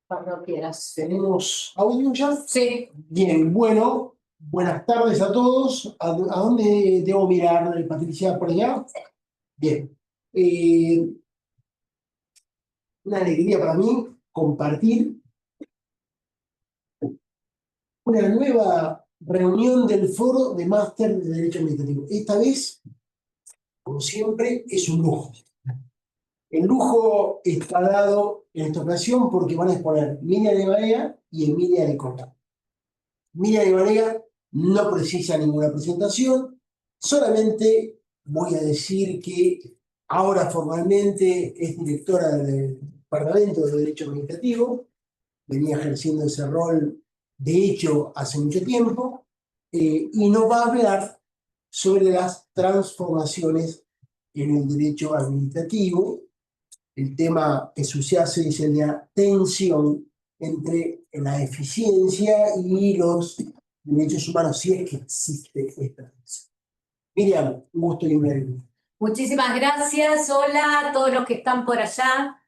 Cuando quieras. ¿Tenemos audio ya? Sí. Bien, bueno, buenas tardes a todos. ¿A dónde debo mirar, Patricia? ¿Por allá? Sí. Bien. Una alegría para mí compartir una nueva reunión del Foro de Máster de Derecho Administrativo. Esta vez, como siempre, es un lujo. El lujo está dado en esta ocasión porque van a exponer Miriam de Barea y Emilia de Cota. Miriam de Barea no precisa ninguna presentación, solamente voy a decir que ahora formalmente es directora del Departamento de Derecho Administrativo, venía ejerciendo ese rol de hecho hace mucho tiempo, y nos va a hablar sobre las transformaciones en el derecho administrativo. El tema que subyace es el de la tensión entre la eficiencia y los derechos humanos, si es que existe esta tensión. Miriam, un gusto y un placer. Muchísimas gracias. Hola a todos los que están por allá,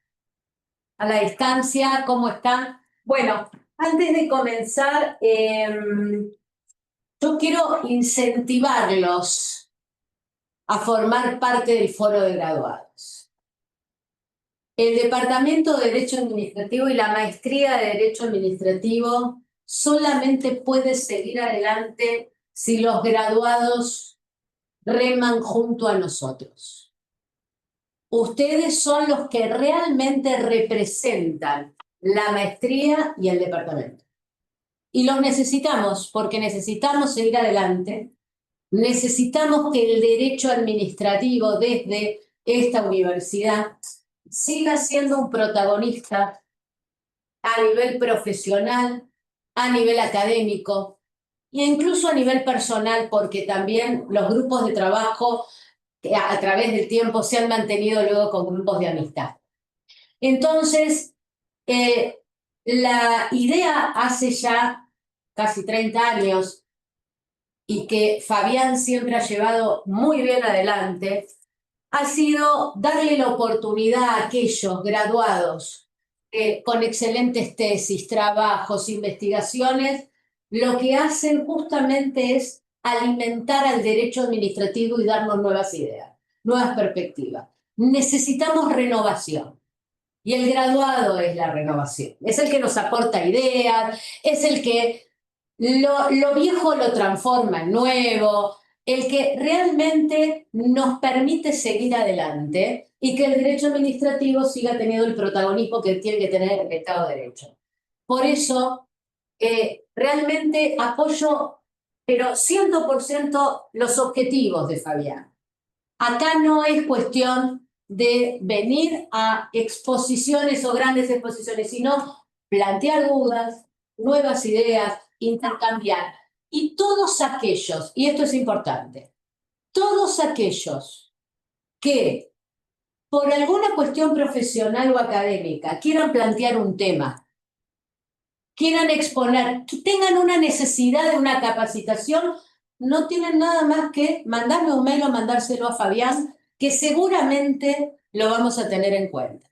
a la distancia, ¿cómo están? Bueno, antes de comenzar, yo quiero incentivarlos a formar parte del Foro de Graduados. El Departamento de Derecho Administrativo y la Maestría de Derecho Administrativo solamente puede seguir adelante si los graduados reman junto a nosotros. Ustedes son los que realmente representan la maestría y el departamento. Y los necesitamos porque necesitamos seguir adelante. Necesitamos que el derecho administrativo desde esta universidad siga siendo un protagonista a nivel profesional, a nivel académico e incluso a nivel personal, porque también los grupos de trabajo a través del tiempo se han mantenido luego con grupos de amistad. Entonces, la idea hace ya casi 30 años y que Fabián siempre ha llevado muy bien adelante, ha sido darle la oportunidad a aquellos graduados con excelentes tesis, trabajos, investigaciones, lo que hacen justamente es alimentar al derecho administrativo y darnos nuevas ideas, nuevas perspectivas. Necesitamos renovación. Y el graduado es la renovación. Es el que nos aporta ideas, es el que lo viejo lo transforma en nuevo, el que realmente nos permite seguir adelante y que el derecho administrativo siga teniendo el protagonismo que tiene que tener el Estado de Derecho. Por eso, realmente apoyo, pero 100% los objetivos de Fabián. Acá no es cuestión de venir a exposiciones o grandes exposiciones, sino plantear dudas, nuevas ideas, intercambiar. Y todos aquellos, y esto es importante, todos aquellos que por alguna cuestión profesional o académica quieran plantear un tema, quieran exponer, que tengan una necesidad de una capacitación, no tienen nada más que mandarme un mail o mandárselo a Fabián, que seguramente lo vamos a tener en cuenta.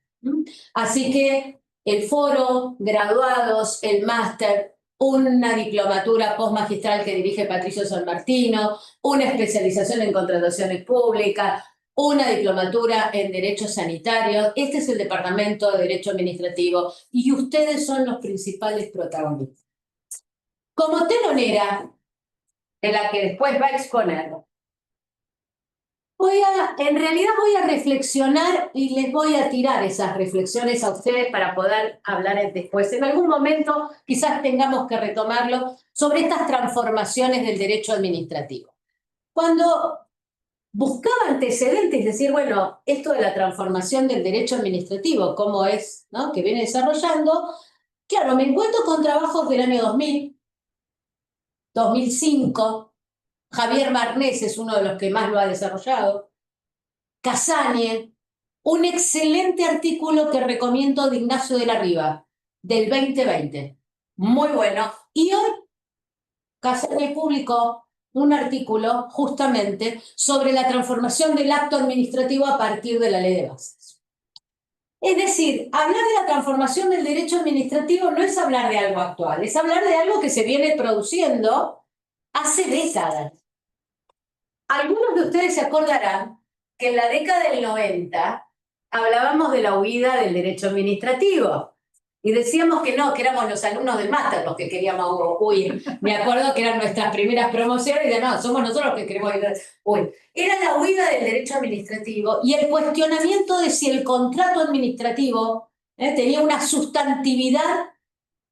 Así que el foro, graduados, el máster, una diplomatura postmagistral que dirige Patricio San Martino, una especialización en contrataciones públicas, una diplomatura en Derecho Sanitario. Este es el Departamento de Derecho Administrativo y ustedes son los principales protagonistas. Como telonera, de la que después va a exponer, en realidad voy a reflexionar y les voy a tirar esas reflexiones a ustedes para poder hablar después. En algún momento quizás tengamos que retomarlo sobre estas transformaciones del derecho administrativo. Cuando buscaba antecedentes, es decir, bueno, esto de la transformación del derecho administrativo, cómo es, ¿no?, que viene desarrollando, claro, me encuentro con trabajos del año 2000, 2005, Javier Marnés es uno de los que más lo ha desarrollado, Casagne, un excelente artículo que recomiendo de Ignacio de la Riva, del 2020, muy bueno, y hoy Casagne publicó un artículo justamente sobre la transformación del acto administrativo a partir de la ley de bases. Es decir, hablar de la transformación del derecho administrativo no es hablar de algo actual, es hablar de algo que se viene produciendo hace décadas. Algunos de ustedes se acordarán que en la década del 90 hablábamos de la huida del derecho administrativo. Y decíamos que no, que éramos los alumnos del máster los que queríamos huir. Me acuerdo que eran nuestras primeras promociones y de no, somos nosotros los que queremos huir. Era la huida del derecho administrativo y el cuestionamiento de si el contrato administrativo tenía una sustantividad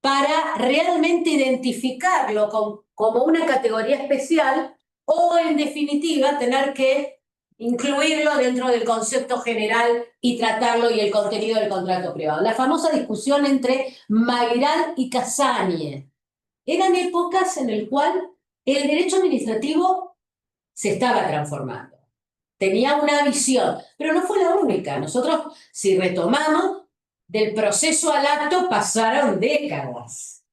para realmente identificarlo como una categoría especial o, en definitiva, tener que incluirlo dentro del concepto general y tratarlo y el contenido del contrato privado. La famosa discusión entre Mayral y Casagne. Eran épocas en las cuales el derecho administrativo se estaba transformando. Tenía una visión, pero no fue la única. Nosotros, si retomamos, del proceso al acto pasaron décadas.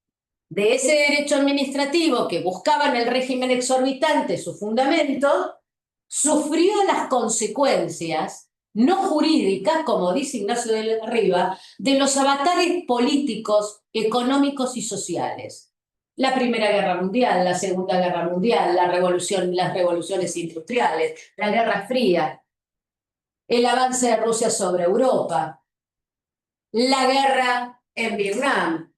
De ese derecho administrativo que buscaba en el régimen exorbitante su fundamento, sufrió las consecuencias no jurídicas, como dice Ignacio de la Riva, de los avatares políticos, económicos y sociales. La Primera Guerra Mundial, la Segunda Guerra Mundial, las revoluciones industriales, la Guerra Fría, el avance de Rusia sobre Europa, la guerra en Vietnam,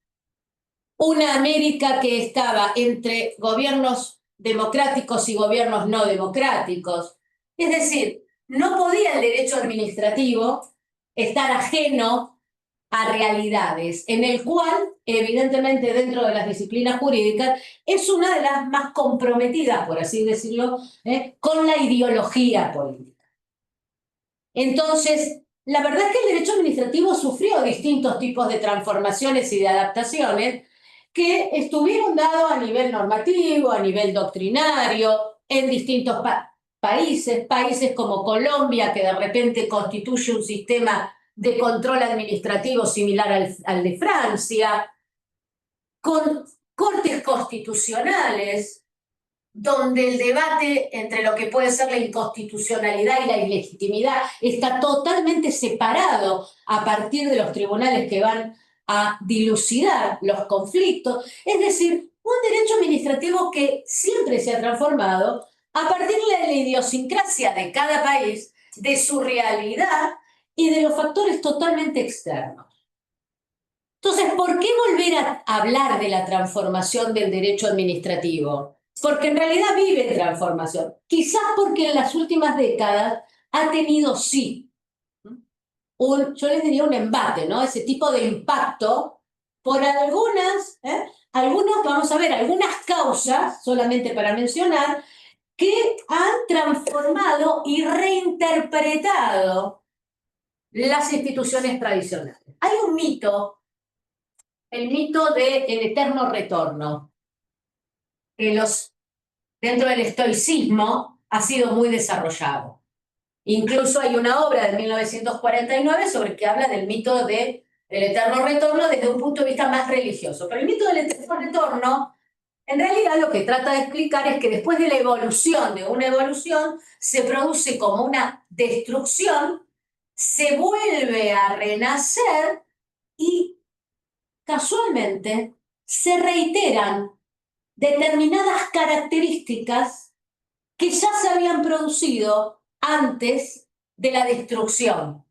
una América que estaba entre gobiernos democráticos y gobiernos no democráticos. Es decir, no podía el derecho administrativo estar ajeno a realidades, en el cual, evidentemente, dentro de las disciplinas jurídicas, es una de las más comprometidas, por así decirlo, con la ideología política. Entonces, la verdad es que el derecho administrativo sufrió distintos tipos de transformaciones y de adaptaciones que estuvieron dados a nivel normativo, a nivel doctrinario, en distintos países como Colombia, que de repente constituye un sistema de control administrativo similar al de Francia, con cortes constitucionales, donde el debate entre lo que puede ser la inconstitucionalidad y la ilegitimidad está totalmente separado a partir de los tribunales que van a dilucidar los conflictos. Es decir, un derecho administrativo que siempre se ha transformado a partir de la idiosincrasia de cada país, de su realidad y de los factores totalmente externos. Entonces, ¿por qué volver a hablar de la transformación del derecho administrativo? Porque en realidad vive en transformación. Quizás porque en las últimas décadas ha tenido, sí, yo les diría un embate, ¿no? Ese tipo de impacto por vamos a ver, algunas causas, solamente para mencionar, que han transformado y reinterpretado las instituciones tradicionales. Hay un mito, el mito del eterno retorno, que dentro del estoicismo ha sido muy desarrollado. Incluso hay una obra de 1949 sobre que habla del mito del eterno retorno desde un punto de vista más religioso. Pero el mito del eterno retorno, en realidad lo que trata de explicar es que después de la evolución, de una evolución, se produce como una destrucción, se vuelve a renacer y casualmente se reiteran determinadas características que ya se habían producido antes de la destrucción.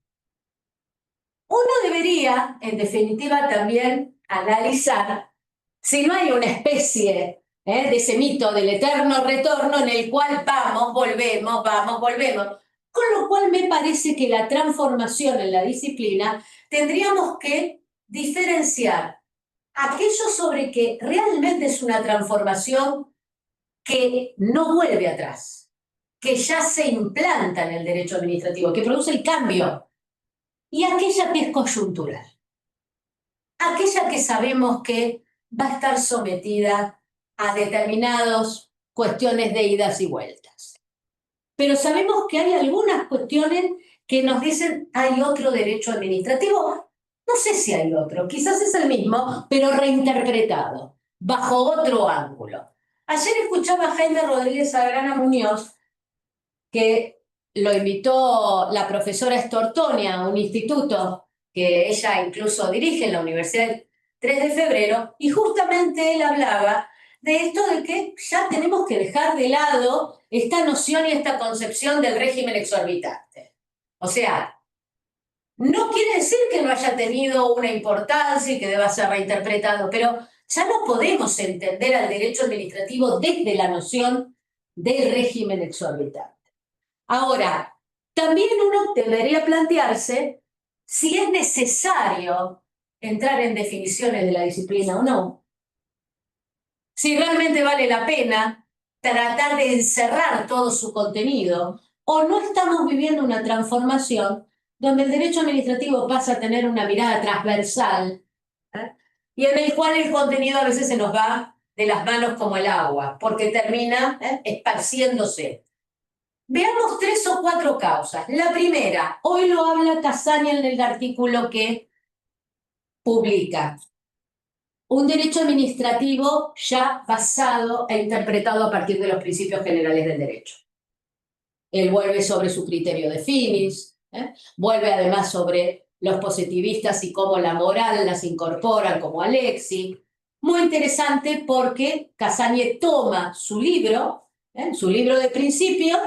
Uno debería, en definitiva, también analizar si no hay una especie de ese mito del eterno retorno en el cual vamos, volvemos, con lo cual me parece que la transformación en la disciplina tendríamos que diferenciar aquello sobre que realmente es una transformación que no vuelve atrás, que ya se implanta en el derecho administrativo, que produce el cambio, y aquella que es coyuntural, aquella que sabemos que va a estar sometida a determinadas cuestiones de idas y vueltas. Pero sabemos que hay algunas cuestiones que nos dicen hay otro derecho administrativo. No sé si hay otro, quizás es el mismo, pero reinterpretado, bajo otro ángulo. Ayer escuchaba a Jaime Rodríguez Agrana Muñoz, que lo invitó la profesora Stortoni a un instituto que ella incluso dirige en la Universidad 3 de Febrero, y justamente él hablaba de esto de que ya tenemos que dejar de lado esta noción y esta concepción del régimen exorbitante. O sea, no quiere decir que no haya tenido una importancia y que deba ser reinterpretado, pero ya no podemos entender al derecho administrativo desde la noción del régimen exorbitante. Ahora, también uno debería plantearse si es necesario entrar en definiciones de la disciplina o no. Si realmente vale la pena tratar de encerrar todo su contenido, o no estamos viviendo una transformación donde el derecho administrativo pasa a tener una mirada transversal, ¿eh? Y en el cual el contenido a veces se nos va de las manos como el agua, porque termina esparciéndose. Veamos 3 o 4 causas. La primera, hoy lo habla Cassani en el artículo que publica. Un derecho administrativo ya basado e interpretado a partir de los principios generales del derecho. Él vuelve sobre su criterio de finis, vuelve además sobre los positivistas y cómo la moral las incorporan como Alexi. Muy interesante porque Cassani toma su libro de principios,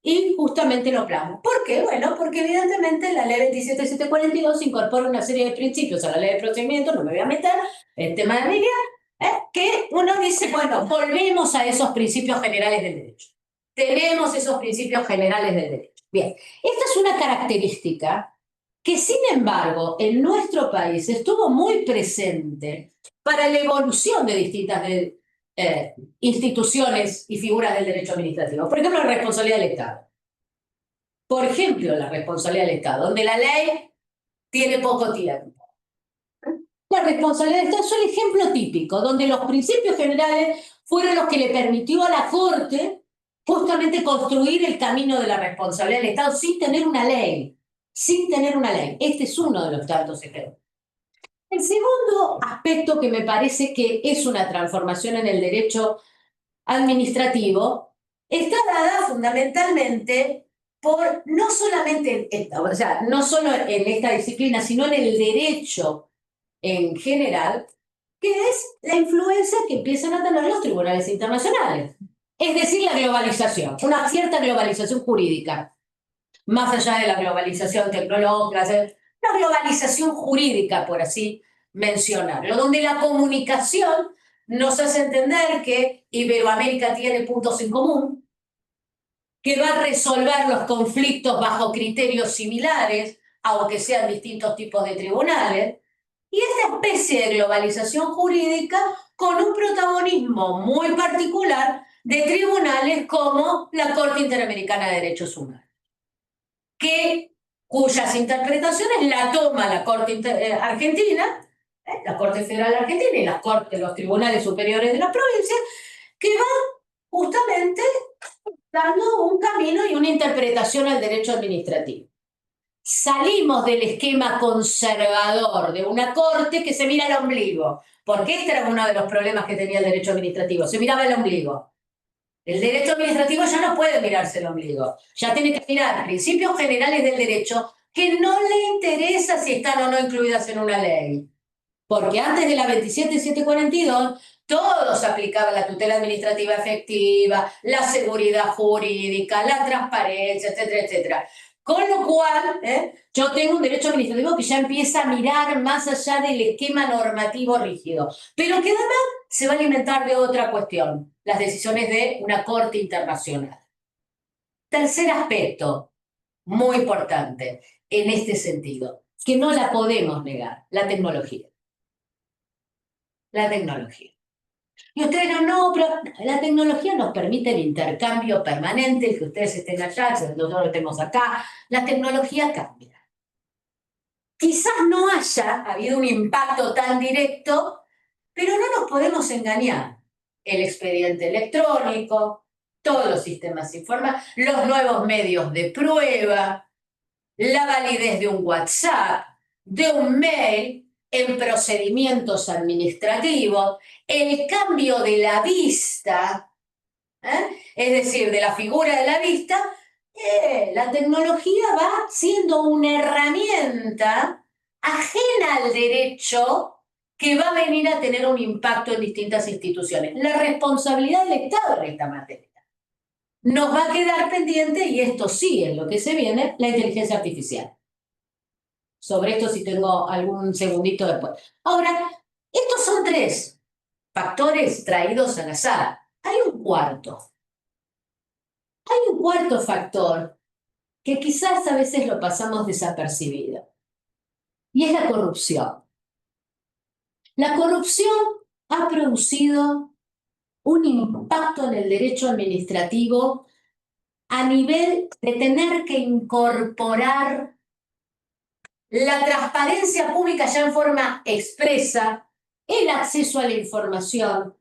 y justamente lo plasma. ¿Por qué? Bueno, porque evidentemente la ley 27742 incorpora una serie de principios a la ley de procedimiento, no me voy a meter en el tema de mi vida, que uno dice, bueno, volvemos a esos principios generales del derecho. Tenemos esos principios generales del derecho. Bien, esta es una característica que, sin embargo, en nuestro país estuvo muy presente para la evolución de distintas instituciones y figuras del derecho administrativo. Por ejemplo, la responsabilidad del Estado. Por ejemplo, la responsabilidad del Estado, donde la ley tiene poco tiempo. La responsabilidad del Estado es un ejemplo típico, donde los principios generales fueron los que le permitió a la Corte justamente construir el camino de la responsabilidad del Estado sin tener una ley. Sin tener una ley. Este es uno de los tantos ejemplos. El segundo aspecto que me parece que es una transformación en el derecho administrativo está dada fundamentalmente por no solamente, o sea, no solo en esta disciplina, sino en el derecho en general, que es la influencia que empiezan a tener los tribunales internacionales. Es decir, la globalización, una cierta globalización jurídica, más allá de la globalización tecnológica, una globalización jurídica, por así mencionarlo, donde la comunicación nos hace entender que Iberoamérica tiene puntos en común, que va a resolver los conflictos bajo criterios similares, aunque sean distintos tipos de tribunales, y esta especie de globalización jurídica con un protagonismo muy particular de tribunales como la Corte Interamericana de Derechos Humanos, cuyas interpretaciones la toma la Corte Argentina, la Corte Federal Argentina y los tribunales superiores de las provincias, que van justamente dando un camino y una interpretación al derecho administrativo. Salimos del esquema conservador de una corte que se mira el ombligo, porque este era uno de los problemas que tenía el derecho administrativo, se miraba el ombligo. El derecho administrativo ya no puede mirarse el ombligo, ya tiene que mirar principios generales del derecho que no le interesa si están o no incluidas en una ley. Porque antes de la 27.742, todos aplicaban la tutela administrativa efectiva, la seguridad jurídica, la transparencia, etcétera, etcétera. Con lo cual, yo tengo un derecho administrativo que ya empieza a mirar más allá del esquema normativo rígido, pero que además se va a alimentar de otra cuestión, las decisiones de una corte internacional. Tercer aspecto, muy importante en este sentido, que no la podemos negar, la tecnología. La tecnología. Y ustedes dirán, no, pero la tecnología nos permite el intercambio permanente, el que ustedes estén allá, que nosotros lo tenemos acá. La tecnología cambia. Quizás no haya habido un impacto tan directo, pero no nos podemos engañar. El expediente electrónico, todos los sistemas informáticos, los nuevos medios de prueba, la validez de un WhatsApp, de un mail, en procedimientos administrativos, el cambio de la vista, es decir, de la figura de la vista, la tecnología va siendo una herramienta ajena al derecho que va a venir a tener un impacto en distintas instituciones. La responsabilidad del Estado en esta materia. Nos va a quedar pendiente, y esto sí es lo que se viene, la inteligencia artificial. Sobre esto sí tengo algún segundito después. Ahora, estos son 3 factores traídos al azar. Hay un cuarto. Hay un cuarto factor que quizás a veces lo pasamos desapercibido, y es la corrupción. La corrupción ha producido un impacto en el derecho administrativo a nivel de tener que incorporar la transparencia pública ya en forma expresa, el acceso a la información,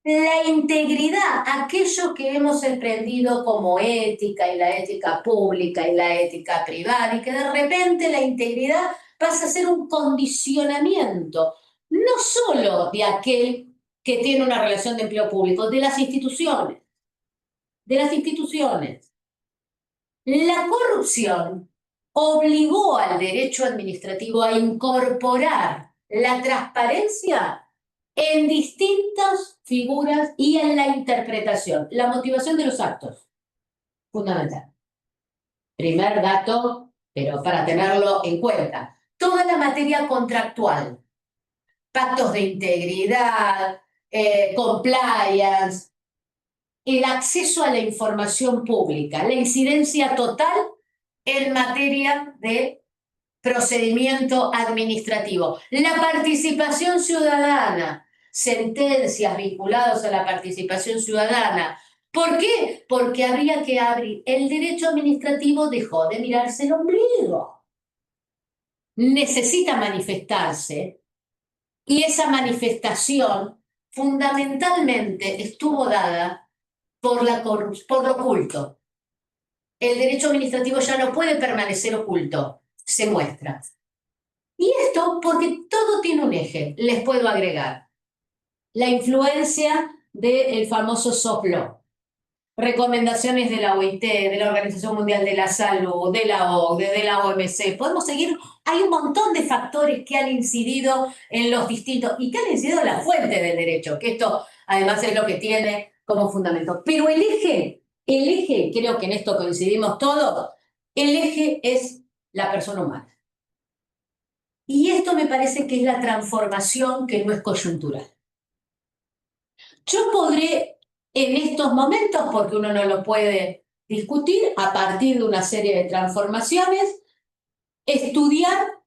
la integridad, aquello que hemos emprendido como ética, y la ética pública y la ética privada, y que de repente la integridad pasa a ser un condicionamiento, no solo de aquel que tiene una relación de empleo público, de las instituciones. De las instituciones. La corrupción obligó al derecho administrativo a incorporar la transparencia en distintas figuras y en la interpretación. La motivación de los actos, fundamental. Primer dato, pero para tenerlo en cuenta. Toda la materia contractual, pactos de integridad, compliance, el acceso a la información pública, la incidencia total en materia de procedimiento administrativo, la participación ciudadana, sentencias vinculadas a la participación ciudadana. ¿Por qué? Porque habría que abrir. El derecho administrativo dejó de mirarse el ombligo. Necesita manifestarse, y esa manifestación fundamentalmente estuvo dada por lo oculto. El derecho administrativo ya no puede permanecer oculto, se muestra. Y esto porque todo tiene un eje, les puedo agregar. La influencia del famoso soft law, recomendaciones de la OIT, de la Organización Mundial de la Salud, de la OCDE, de la OMC. Podemos seguir, hay un montón de factores que han incidido en los distintos, y que han incidido en la fuente del derecho, que esto además es lo que tiene como fundamento. Pero el eje, creo que en esto coincidimos todos, el eje es la persona humana. Y esto me parece que es la transformación que no es coyuntural. Yo podré en estos momentos, porque uno no lo puede discutir, a partir de una serie de transformaciones, estudiar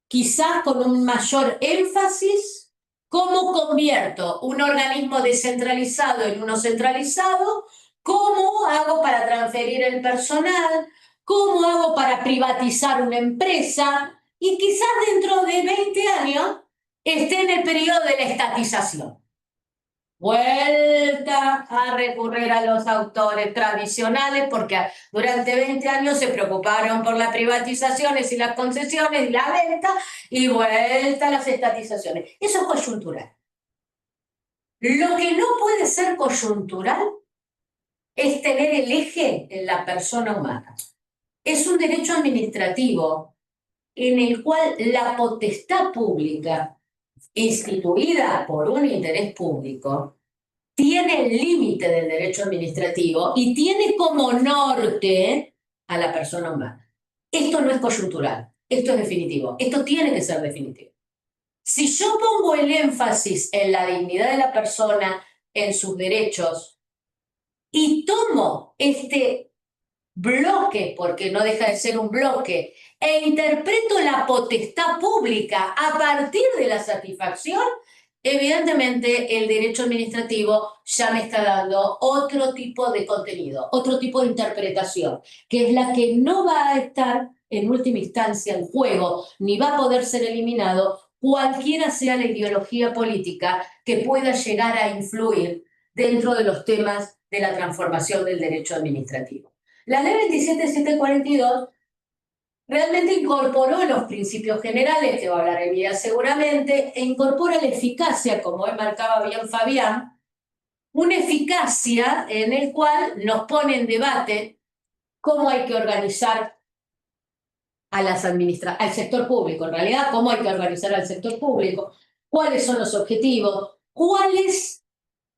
quizás con un mayor énfasis cómo convierto un organismo descentralizado en uno centralizado, cómo hago para transferir el personal, cómo hago para privatizar una empresa, y quizás dentro de 20 años esté en el periodo de la estatización. Vuelta a recurrir a los autores tradicionales, porque durante 20 años se preocuparon por las privatizaciones y las concesiones y la venta, y vuelta a las estatizaciones. Eso es coyuntural. Lo que no puede ser coyuntural es tener el eje en la persona humana. Es un derecho administrativo en el cual la potestad pública, instituida por un interés público, tiene el límite del derecho administrativo y tiene como norte a la persona humana. Esto no es coyuntural, esto es definitivo, esto tiene que ser definitivo. Si yo pongo el énfasis en la dignidad de la persona, en sus derechos, y tomo este bloque, porque no deja de ser un bloque, e interpreto la potestad pública a partir de la satisfacción, evidentemente el derecho administrativo ya me está dando otro tipo de contenido, otro tipo de interpretación, que es la que no va a estar en última instancia en juego, ni va a poder ser eliminado, cualquiera sea la ideología política que pueda llegar a influir dentro de los temas de la transformación del derecho administrativo. La ley 27742 realmente incorporó los principios generales, que va a hablar Emilia seguramente, e incorpora la eficacia, como marcaba bien Fabián, una eficacia en el cual nos pone en debate cómo hay que organizar al sector público, en realidad, cómo hay que organizar al sector público, cuáles son los objetivos, cuál es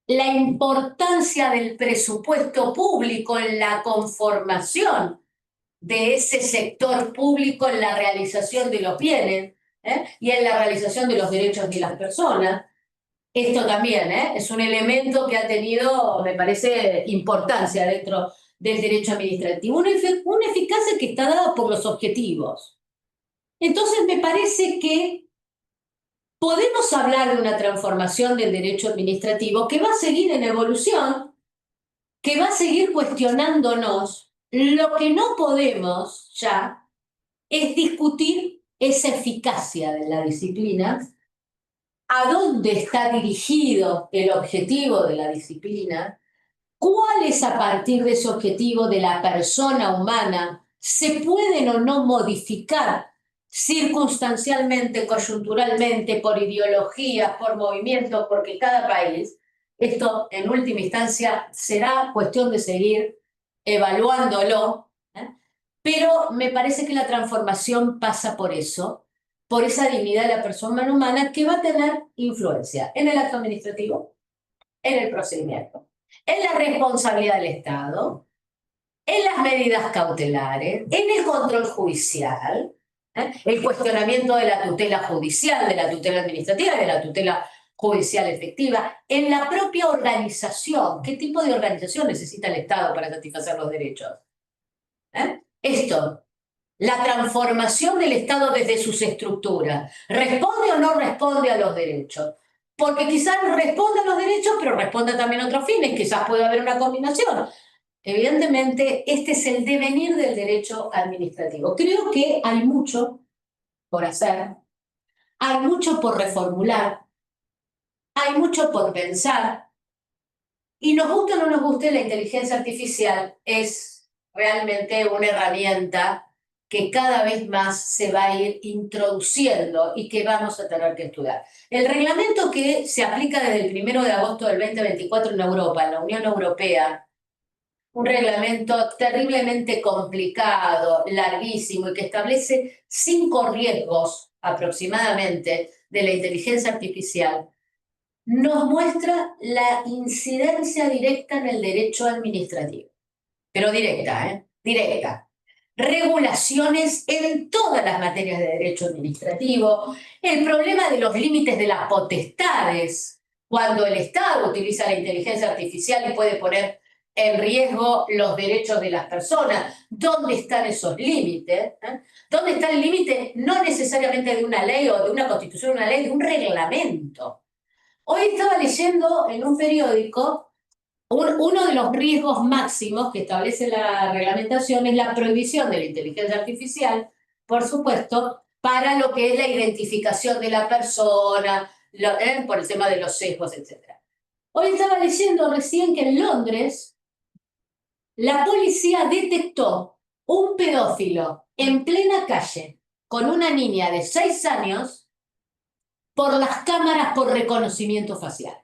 la importancia del presupuesto público en la conformación de ese sector público en la realización de los bienes, y en la realización de los derechos de las personas. Esto también es un elemento que ha tenido, me parece, importancia dentro del derecho administrativo. Una eficacia que está dada por los objetivos. Entonces, me parece que podemos hablar de una transformación del derecho administrativo que va a seguir en evolución, que va a seguir cuestionándonos. Lo que no podemos ya es discutir esa eficacia de la disciplina, a dónde está dirigido el objetivo de la disciplina, cuál es a partir de ese objetivo de la persona humana, se pueden o no modificar circunstancialmente, coyunturalmente, por ideologías, por movimientos, porque cada país, esto en última instancia será cuestión de seguir evaluándolo, pero me parece que la transformación pasa por eso, por esa dignidad de la persona humana que va a tener influencia en el acto administrativo, en el procedimiento, en la responsabilidad del Estado, en las medidas cautelares, en el control judicial, el cuestionamiento de la tutela judicial, de la tutela administrativa y de la tutela judicial efectiva, en la propia organización. ¿Qué tipo de organización necesita el Estado para satisfacer los derechos? Esto, la transformación del Estado desde sus estructuras, ¿responde o no responde a los derechos? Porque quizás responda a los derechos, pero responda también a otros fines, quizás pueda haber una combinación. Evidentemente, este es el devenir del derecho administrativo. Creo que hay mucho por hacer, hay mucho por reformular, hay mucho por pensar, y nos guste o no nos guste, la inteligencia artificial es realmente una herramienta que cada vez más se va a ir introduciendo y que vamos a tener que estudiar. El reglamento que se aplica desde el 1 de agosto del 2024 en Europa, en la Unión Europea, un reglamento terriblemente complicado, larguísimo, y que establece 5 riesgos aproximadamente de la inteligencia artificial, nos muestra la incidencia directa en el derecho administrativo. Pero directa, Directa. Regulaciones en todas las materias de derecho administrativo, el problema de los límites de las potestades, cuando el Estado utiliza la inteligencia artificial y puede poner en riesgo los derechos de las personas. ¿Dónde están esos límites? ¿Dónde está el límite no necesariamente de una ley o de una constitución, una ley, de un reglamento? Hoy estaba leyendo en un periódico uno de los riesgos máximos que establece la reglamentación es la prohibición de la inteligencia artificial, por supuesto, para lo que es la identificación de la persona, por el tema de los sesgos, etc. Hoy estaba leyendo recién que en Londres la policía detectó un pedófilo en plena calle con una niña de 6 años por las cámaras por reconocimiento facial.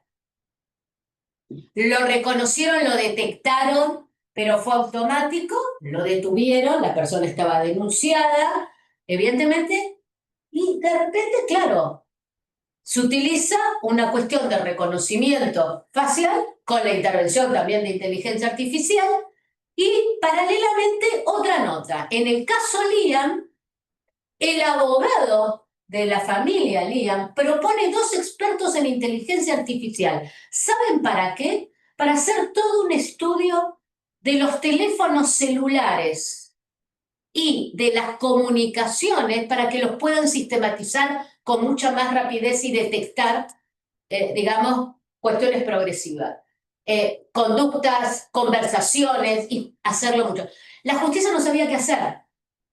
Lo reconocieron, lo detectaron, pero fue automático, lo detuvieron, la persona estaba denunciada, evidentemente, y de repente, claro, se utiliza una cuestión de reconocimiento facial con la intervención también de inteligencia artificial y paralelamente otra nota. En el caso Liam, el abogado de la familia Liam propone 2 expertos en inteligencia artificial. ¿Saben para qué? Para hacer todo un estudio de los teléfonos celulares y de las comunicaciones para que los puedan sistematizar con mucha más rapidez y detectar, digamos, cuestiones progresivas. Conductas, conversaciones y hacerlo mucho. La justicia no sabía qué hacer.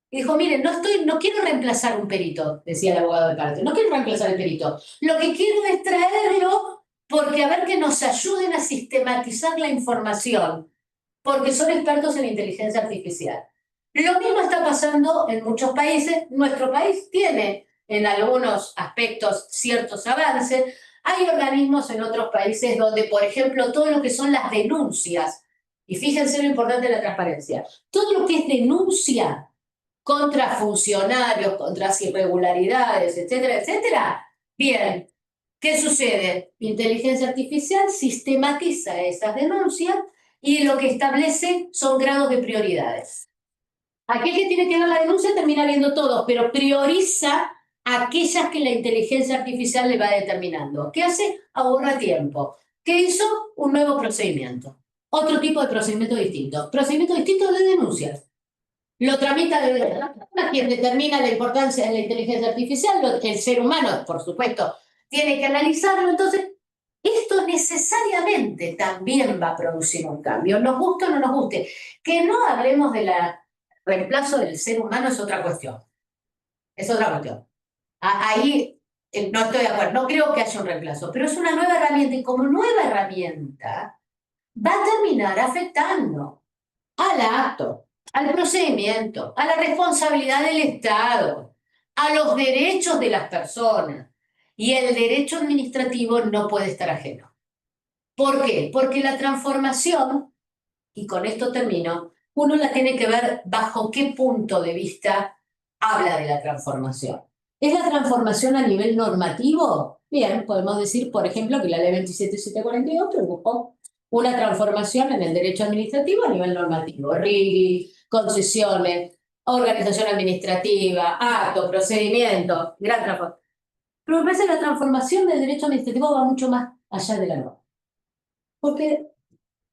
Y dijo, miren, no quiero reemplazar un perito, decía el abogado de parte, no quiero reemplazar el perito. Lo que quiero es traerlo porque a ver que nos ayuden a sistematizar la información, porque son expertos en inteligencia artificial. Lo mismo está pasando en muchos países. Nuestro país tiene en algunos aspectos ciertos avances. Hay organismos en otros países donde, por ejemplo, todo lo que son las denuncias, y fíjense lo importante de la transparencia, todo lo que es denuncia contra funcionarios, contra irregularidades, etcétera, etcétera. Bien, ¿qué sucede? Inteligencia artificial sistematiza esas denuncias y lo que establece son grados de prioridades. Aquel que tiene que ver la denuncia termina viendo todo, pero prioriza aquellas que la inteligencia artificial le va determinando. ¿Qué hace? Ahorra tiempo. ¿Qué hizo? Un nuevo procedimiento. Otro tipo de procedimiento distinto. Procedimiento distinto de denuncias. Lo tramita quien determina la importancia de la inteligencia artificial, el ser humano, por supuesto, tiene que analizarlo. Entonces, esto necesariamente también va a producir un cambio, nos guste o no nos guste. Que no hablemos del reemplazo del ser humano es otra cuestión. Es otra cuestión. Ahí no estoy de acuerdo, no creo que haya un reemplazo, pero es una nueva herramienta y como nueva herramienta va a terminar afectando al acto, al procedimiento, a la responsabilidad del Estado, a los derechos de las personas. Y el derecho administrativo no puede estar ajeno. ¿Por qué? Porque la transformación, y con esto termino, uno la tiene que ver bajo qué punto de vista habla de la transformación. ¿Es la transformación a nivel normativo? Bien, podemos decir, por ejemplo, que la ley 27742 produjo una transformación en el derecho administrativo a nivel normativo. RIGI, concesiones, organización administrativa, acto, procedimiento, gran transformación. Pero me parece que la transformación del derecho administrativo va mucho más allá de la norma. Porque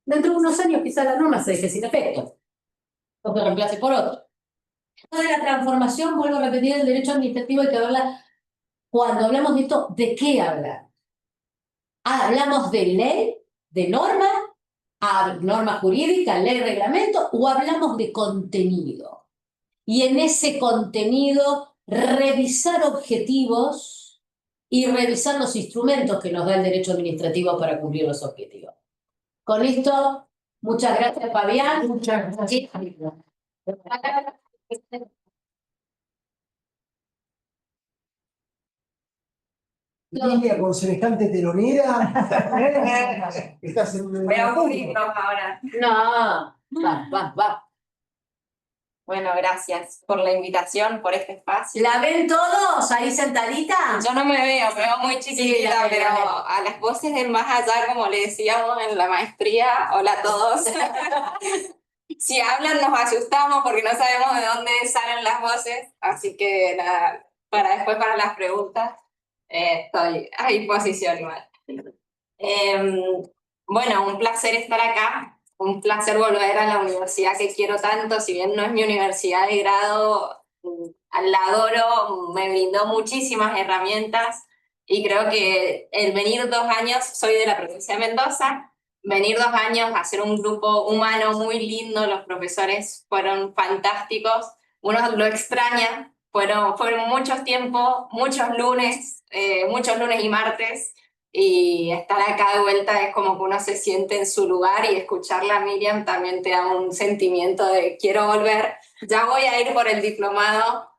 dentro de unos años quizá la norma se deje sin efecto o se reemplace por otro. Entonces la transformación, vuelvo a repetir, el derecho administrativo hay que verla, cuando hablamos de esto, ¿de qué hablar? ¿Hablamos de ley, de norma, norma jurídica, ley, reglamento, o hablamos de contenido? Y en ese contenido revisar objetivos y revisar los instrumentos que nos da el derecho administrativo para cumplir los objetivos. Con esto, muchas gracias, Fabián. Muchas gracias. Lilia, con semejante telonera, estás en un... Voy a aburrirnos ahora. No, va. Bueno, gracias por la invitación, por este espacio. ¿La ven todos ahí sentadita? Yo no me veo muy chiquitita, Sí, pero a las voces del más allá, como le decíamos en la maestría, hola a todos. Si hablan nos asustamos porque no sabemos de dónde salen las voces, así que nada, para las preguntas estoy a disposición igual. Bueno, un placer estar acá, un placer volver a la universidad que quiero tanto, si bien no es mi universidad de grado, la adoro, me brindó muchísimas herramientas y creo que el venir 2 años, soy de la provincia de Mendoza, venir 2 años a hacer un grupo humano muy lindo, los profesores fueron fantásticos, uno lo extraña, fueron muchos tiempos, muchos lunes y martes, y estar acá de vuelta es como que uno se siente en su lugar y escucharla a Miriam también te da un sentimiento de quiero volver. Ya voy a ir por el diplomado,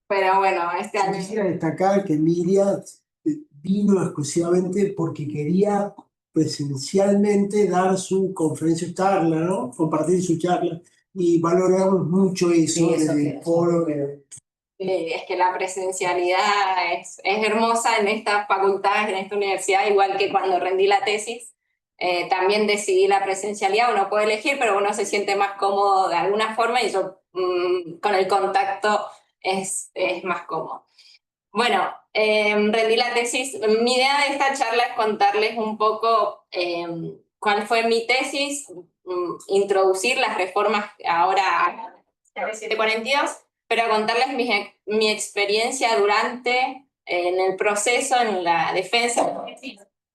pero bueno, este año... Quisiera destacar que Miriam vino exclusivamente porque quería presencialmente dar su conferencia o charla, ¿no? Compartir su charla. Y valoramos mucho eso, Sí, eso desde el foro. Es que la presencialidad es hermosa en esta facultad, en esta universidad, igual que cuando rendí la tesis. También decidí la presencialidad, uno puede elegir, pero uno se siente más cómodo de alguna forma y yo con el contacto es más cómodo. Bueno, rendí la tesis. Mi idea de esta charla es contarles un poco cuál fue mi tesis, introducir las reformas ahora a 742, pero contarles mi experiencia durante, en el proceso, en la defensa,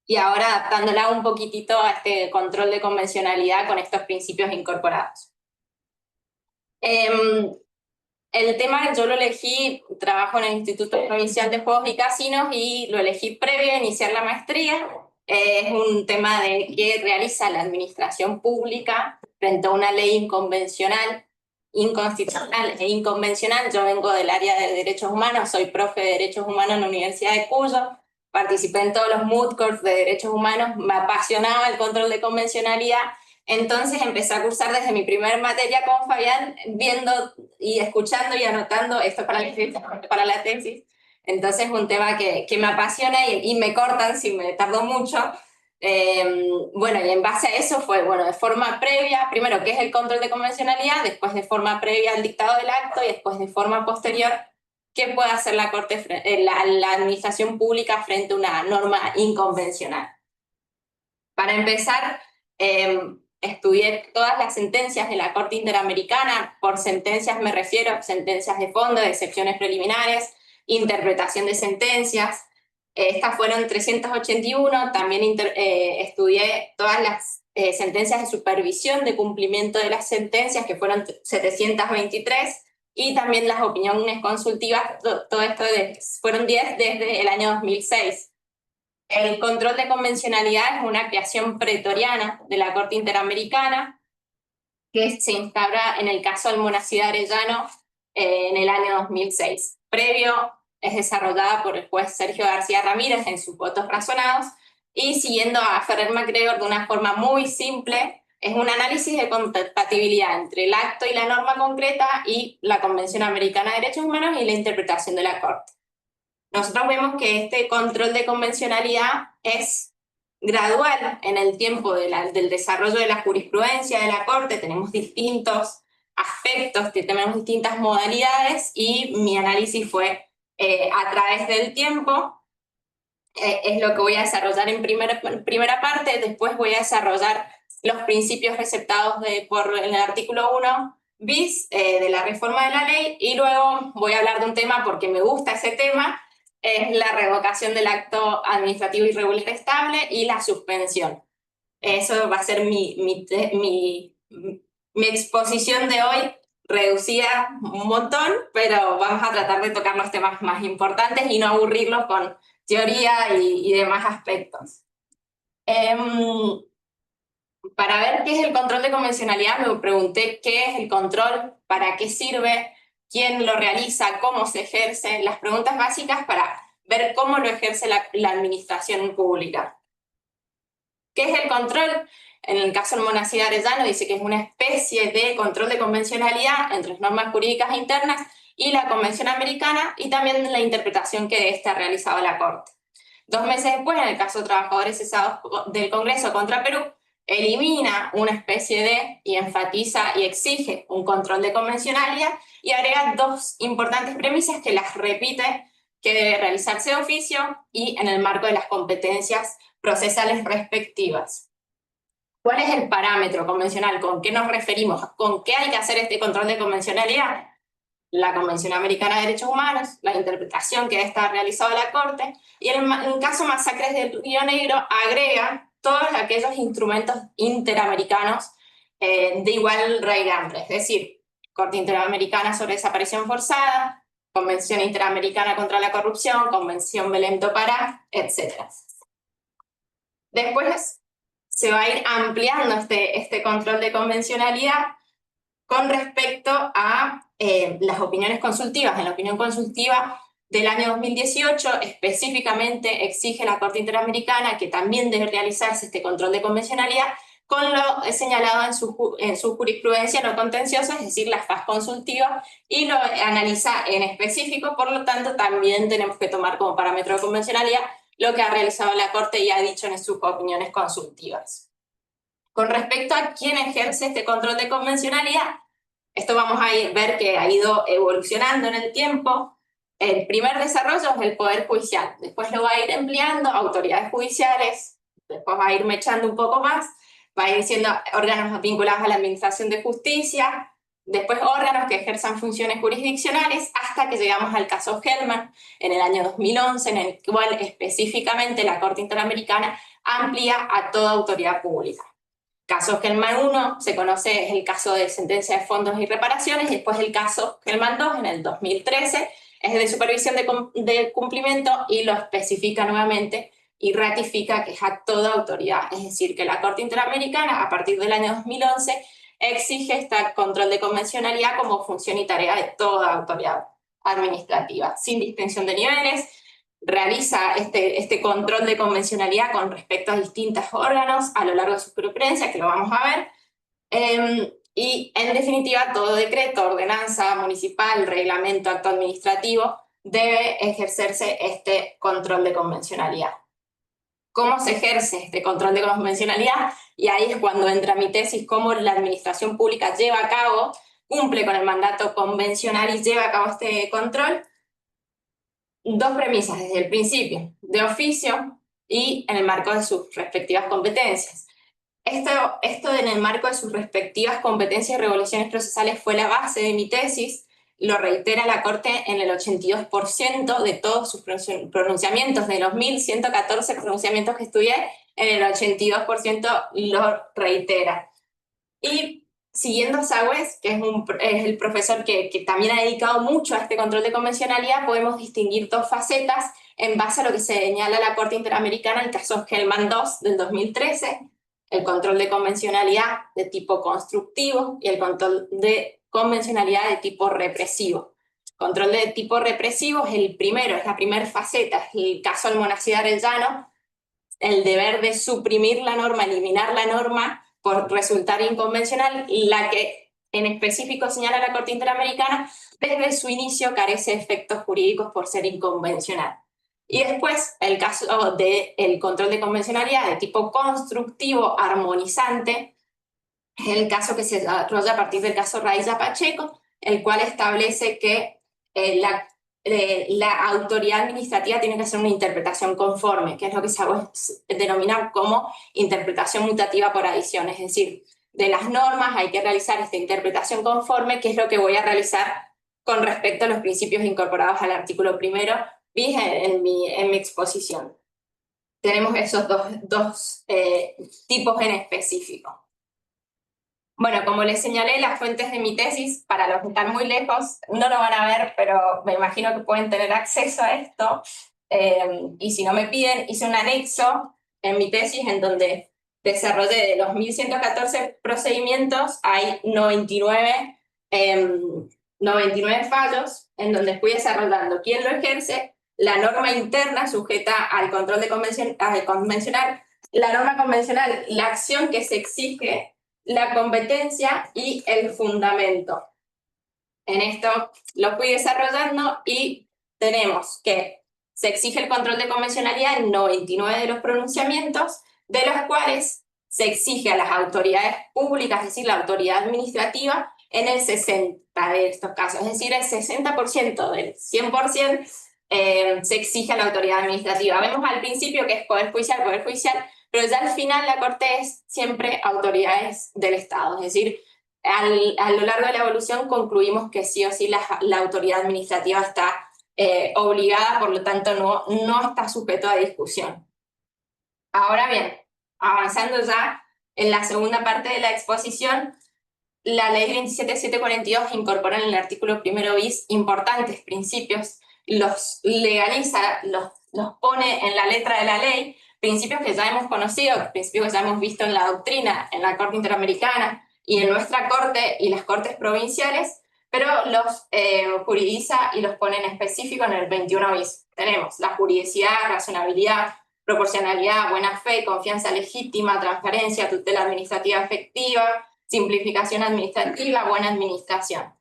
y ahora adaptándola un poquitito a este control de convencionalidad con estos principios incorporados. El tema yo lo elegí, trabajo en el Instituto Provincial de Juegos y Casinos y lo elegí previo a iniciar la maestría. Es un tema de qué realiza la administración pública frente a una ley inconvencional, inconstitucional e inconvencional. Yo vengo del área de derechos humanos, soy profe de derechos humanos en la Universidad de Cuyo, participé en todos los moot courts de derechos humanos, me apasionaba el control de convencionalidad Entonces empecé a cursar desde mi primer materia con Fabián, viendo y escuchando y anotando esto para la tesis. Entonces es un tema que me apasiona y me cortan si me tardo mucho. Bueno, y en base a eso fue, bueno, de forma previa, primero, ¿qué es el control de convencionalidad? Después de forma previa al dictado del acto y después de forma posterior, ¿qué puede hacer la administración pública frente a una norma inconvencional? Para empezar, estudié todas las sentencias de la Corte Interamericana. Por sentencias me refiero a sentencias de fondo, de excepciones preliminares, interpretación de sentencias. Estas fueron 381. También estudié todas las sentencias de supervisión de cumplimiento de las sentencias, que fueron 723. Y también las opiniones consultivas, todo esto fueron 10 desde el año 2006. El control de convencionalidad es una creación pretoriana de la Corte Interamericana que se instaura en el caso Almonacid Arellano en el año 2006. Previo es desarrollada por el juez Sergio García Ramírez en sus votos razonados y siguiendo a Ferrer MacGregor de una forma muy simple, es un análisis de compatibilidad entre el acto y la norma concreta y la Convención Americana de Derechos Humanos y la interpretación de la Corte. Nosotros vemos que este control de convencionalidad es gradual en el tiempo del desarrollo de la jurisprudencia de la Corte. Tenemos distintos aspectos, tenemos distintas modalidades y mi análisis fue a través del tiempo. Es lo que voy a desarrollar en primera parte. Después voy a desarrollar los principios receptados por el artículo 1 bis de la reforma de la ley y luego voy a hablar de un tema porque me gusta ese tema, es la revocación del acto administrativo irregular estable y la suspensión. Eso va a ser mi exposición de hoy, reducida un montón, pero vamos a tratar de tocar los temas más importantes y no aburrirlos con teoría y demás aspectos. Para ver qué es el control de convencionalidad, me pregunté qué es el control, para qué sirve, quién lo realiza, cómo se ejerce, las preguntas básicas para ver cómo lo ejerce la administración pública. ¿Qué es el control? En el caso del Almonacid Arellano dice que es una especie de control de convencionalidad entre las normas jurídicas internas y la Convención Americana y también la interpretación que de esta ha realizado la Corte. 2 meses después, en el caso de trabajadores cesados del Congreso contra Perú, elimina una especie de, y enfatiza y exige un control de convencionalidad y agrega 2 importantes premisas que las repite, que debe realizarse de oficio y en el marco de las competencias procesales respectivas. ¿Cuál es el parámetro convencional? ¿Con qué nos referimos? ¿Con qué hay que hacer este control de convencionalidad? La Convención Americana de Derechos Humanos, la interpretación que está realizada la Corte, y en el caso Masacres del Río Negro agrega todos aquellos instrumentos interamericanos de igual raigambre, es decir, Corte Interamericana sobre Desaparición Forzada, Convención Interamericana contra la Corrupción, Convención Belém do Pará, etc. Después se va a ir ampliando este control de convencionalidad con respecto a las opiniones consultivas. En la opinión consultiva del año 2018 específicamente exige la Corte Interamericana que también debe realizarse este control de convencionalidad con lo señalado en su jurisprudencia no contenciosa, es decir, la faz consultiva, y lo analiza en específico, por lo tanto también tenemos que tomar como parámetro de convencionalidad lo que ha realizado la Corte y ha dicho en sus opiniones consultivas. Con respecto a quién ejerce este control de convencionalidad, esto vamos a ver que ha ido evolucionando en el tiempo. El primer desarrollo es el Poder Judicial, después lo va a ir empleando autoridades judiciales, después va a ir mechando un poco más, va a ir siendo órganos vinculados a la Administración de Justicia, después órganos que ejerzan funciones jurisdiccionales, hasta que llegamos al caso Hellman en el año 2011, en el cual específicamente la Corte Interamericana amplía a toda autoridad pública. Caso Hellman 1 se conoce, es el caso de sentencia de fondos y reparaciones, y después el caso Hellman 2 en el 2013 es de supervisión de cumplimiento y lo especifica nuevamente y ratifica que es a toda autoridad, es decir, que la Corte Interamericana a partir del año 2011 exige este control de convencionalidad como función y tarea de toda autoridad administrativa, sin distinción de niveles. Realiza este control de convencionalidad con respecto a distintos órganos a lo largo de su jurisprudencia, que lo vamos a ver, Y en definitiva, todo decreto, ordenanza municipal, reglamento, acto administrativo, debe ejercerse este control de convencionalidad. ¿Cómo se ejerce este control de convencionalidad? Y ahí es cuando entra mi tesis, cómo la administración pública lleva a cabo, cumple con el mandato convencional y lleva a cabo este control. Dos premisas desde el principio, de oficio y en el marco de sus respectivas competencias. Esto en el marco de sus respectivas competencias y regulaciones procesales fue la base de mi tesis, lo reitera la Corte en el 82% de todos sus pronunciamientos, de los 1.114 pronunciamientos que estudié, en el 82% lo reitera. Y siguiendo a Sagües, que es el profesor que también ha dedicado mucho a este control de convencionalidad, podemos distinguir dos facetas en base a lo que señala la Corte Interamericana, el caso Hellman II del 2013, el control de convencionalidad de tipo constructivo y el control de convencionalidad de tipo represivo. Control de tipo represivo es el primero, es la primera faceta, es el caso Almonacid Arellano, el deber de suprimir la norma, eliminar la norma por resultar inconvencional, la que en específico señala la Corte Interamericana, desde su inicio carece de efectos jurídicos por ser inconvencional. Y después, el caso del control de convencionalidad de tipo constructivo armonizante, es el caso que se desarrolla a partir del caso Raiza Pacheco, el cual establece que la autoridad administrativa tiene que hacer una interpretación conforme, que es lo que se denomina como interpretación mutativa por adición, es decir, de las normas hay que realizar esta interpretación conforme, que es lo que voy a realizar con respecto a los principios incorporados al artículo primero, en mi exposición. Tenemos esos dos tipos en específico. Bueno, como les señalé, las fuentes de mi tesis, para los que están muy lejos, no lo van a ver, pero me imagino que pueden tener acceso a esto. Y si no me piden, hice un anexo en mi tesis en donde desarrollé de los 1.114 procedimientos, hay 99 fallos en donde fui desarrollando quién lo ejerce, la norma interna sujeta al control de convencional, la norma convencional, la acción que se exige, la competencia y el fundamento. En esto lo fui desarrollando y tenemos que se exige el control de convencionalidad en 99 de los pronunciamientos, de los cuales se exige a las autoridades públicas, es decir, la autoridad administrativa, en el 60 de estos casos, es decir, el 60% del 100% se exige a la autoridad administrativa. Vemos al principio que es poder judicial, pero ya al final la Corte es siempre autoridades del Estado, es decir, a lo largo de la evolución concluimos que sí o sí la autoridad administrativa está obligada, por lo tanto no está sujeto a discusión. Ahora bien, avanzando ya en la segunda parte de la exposición, la ley 27742 incorpora en el artículo 1 bis importantes principios, los legaliza, los pone en la letra de la ley, principios que ya hemos conocido, principios que ya hemos visto en la doctrina, en la Corte Interamericana y en nuestra Corte y las Cortes provinciales, pero los juridiza y los pone en específico en el 21 bis. Tenemos la juridicidad, razonabilidad, proporcionalidad, buena fe, confianza legítima, transparencia, tutela administrativa efectiva, simplificación administrativa, buena administración.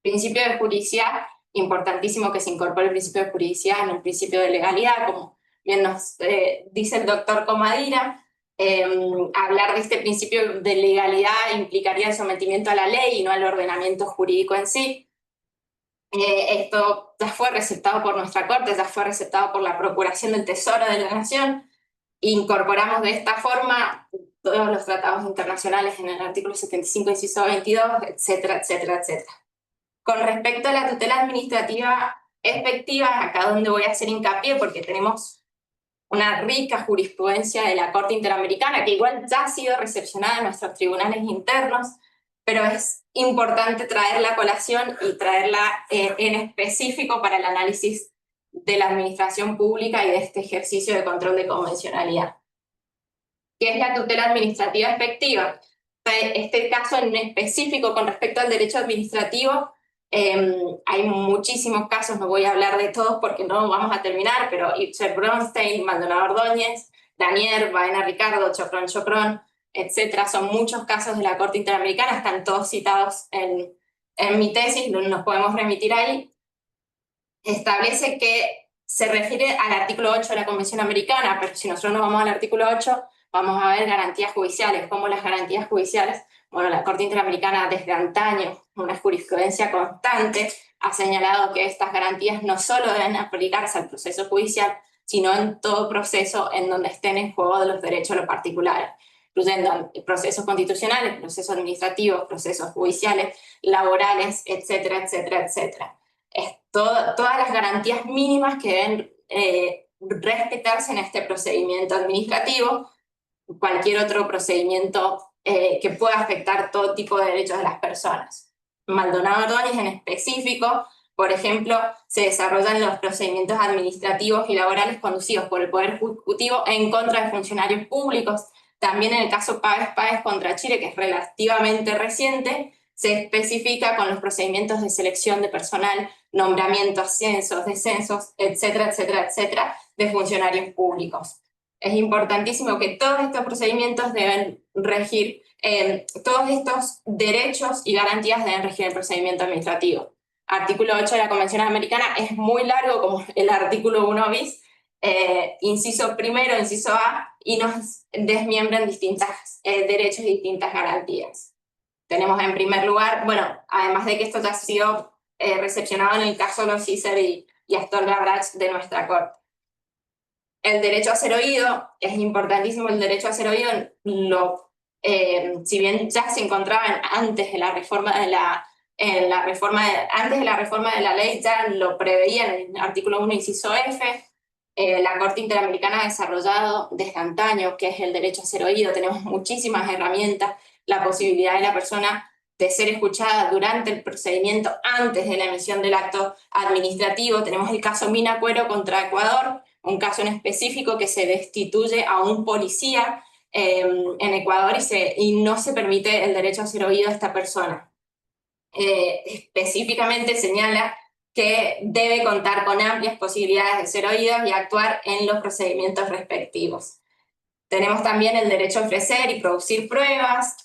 Principio de juridicidad, importantísimo que se incorpore el principio de juridicidad en el principio de legalidad, como bien nos dice el doctor Comadira. Hablar de este principio de legalidad implicaría el sometimiento a la ley y no al ordenamiento jurídico en sí. Esto ya fue receptado por nuestra Corte, ya fue receptado por la Procuración del Tesoro de la Nación. Incorporamos de esta forma todos los tratados internacionales en el artículo 75, inciso 22, etcétera, etcétera, etcétera. Con respecto a la tutela administrativa efectiva, acá donde voy a hacer hincapié, porque tenemos una rica jurisprudencia de la Corte Interamericana, que igual ya ha sido recepcionada en nuestros tribunales internos, pero es importante traerla a colación y traerla en específico para el análisis de la administración pública y de este ejercicio de control de convencionalidad. ¿Qué es la tutela administrativa efectiva? Este caso en específico con respecto al derecho administrativo, hay muchísimos casos, no voy a hablar de todos porque no vamos a terminar, pero Itcher Bronstein, Maldonado Ordóñez, Danier, Baena Ricardo, Chocrón, etcétera. Son muchos casos de la Corte Interamericana, están todos citados en mi tesis, nos podemos remitir ahí. Establece que se refiere al artículo 8 de la Convención Americana, pero si nosotros nos vamos al artículo 8, vamos a ver garantías judiciales, como las garantías judiciales, bueno, la Corte Interamericana desde antaño, una jurisprudencia constante, ha señalado que estas garantías no solo deben aplicarse al proceso judicial, sino en todo proceso en donde estén en juego de los derechos de los particulares, incluyendo procesos constitucionales, procesos administrativos, procesos judiciales, laborales, etcétera, etcétera, etcétera. Todas las garantías mínimas que deben respetarse en este procedimiento administrativo, cualquier otro procedimiento que pueda afectar todo tipo de derechos de las personas. Maldonado Ordóñez en específico, por ejemplo, se desarrollan los procedimientos administrativos y laborales conducidos por el Poder Ejecutivo en contra de funcionarios públicos. También en el caso Páez contra Chile, que es relativamente reciente, se especifica con los procedimientos de selección de personal, nombramientos, ascensos, descensos, etcétera, etcétera, etcétera, de funcionarios públicos. Es importantísimo que todos estos procedimientos deben regir, todos estos derechos y garantías deben regir el procedimiento administrativo. Artículo 8 de la Convención Americana es muy largo, como el artículo 1 bis, inciso primero, inciso A, y nos desmiembran distintos derechos y distintas garantías. Tenemos en primer lugar, bueno, además de que esto ya ha sido recepcionado en el caso de los Cicer y Astorga Brach de nuestra Corte. El derecho a ser oído, es importantísimo el derecho a ser oído, si bien ya se encontraba antes de la reforma de antes de la reforma de la ley, ya lo preveía en el artículo 1, inciso F. La Corte Interamericana ha desarrollado desde antaño, que es el derecho a ser oído. Tenemos muchísimas herramientas, la posibilidad de la persona de ser escuchada durante el procedimiento antes de la emisión del acto administrativo. Tenemos el caso Mina Cuero contra Ecuador, un caso en específico que se destituye a un policía en Ecuador y no se permite el derecho a ser oído a esta persona. Específicamente señala que debe contar con amplias posibilidades de ser oídos y actuar en los procedimientos respectivos. Tenemos también el derecho a ofrecer y producir pruebas,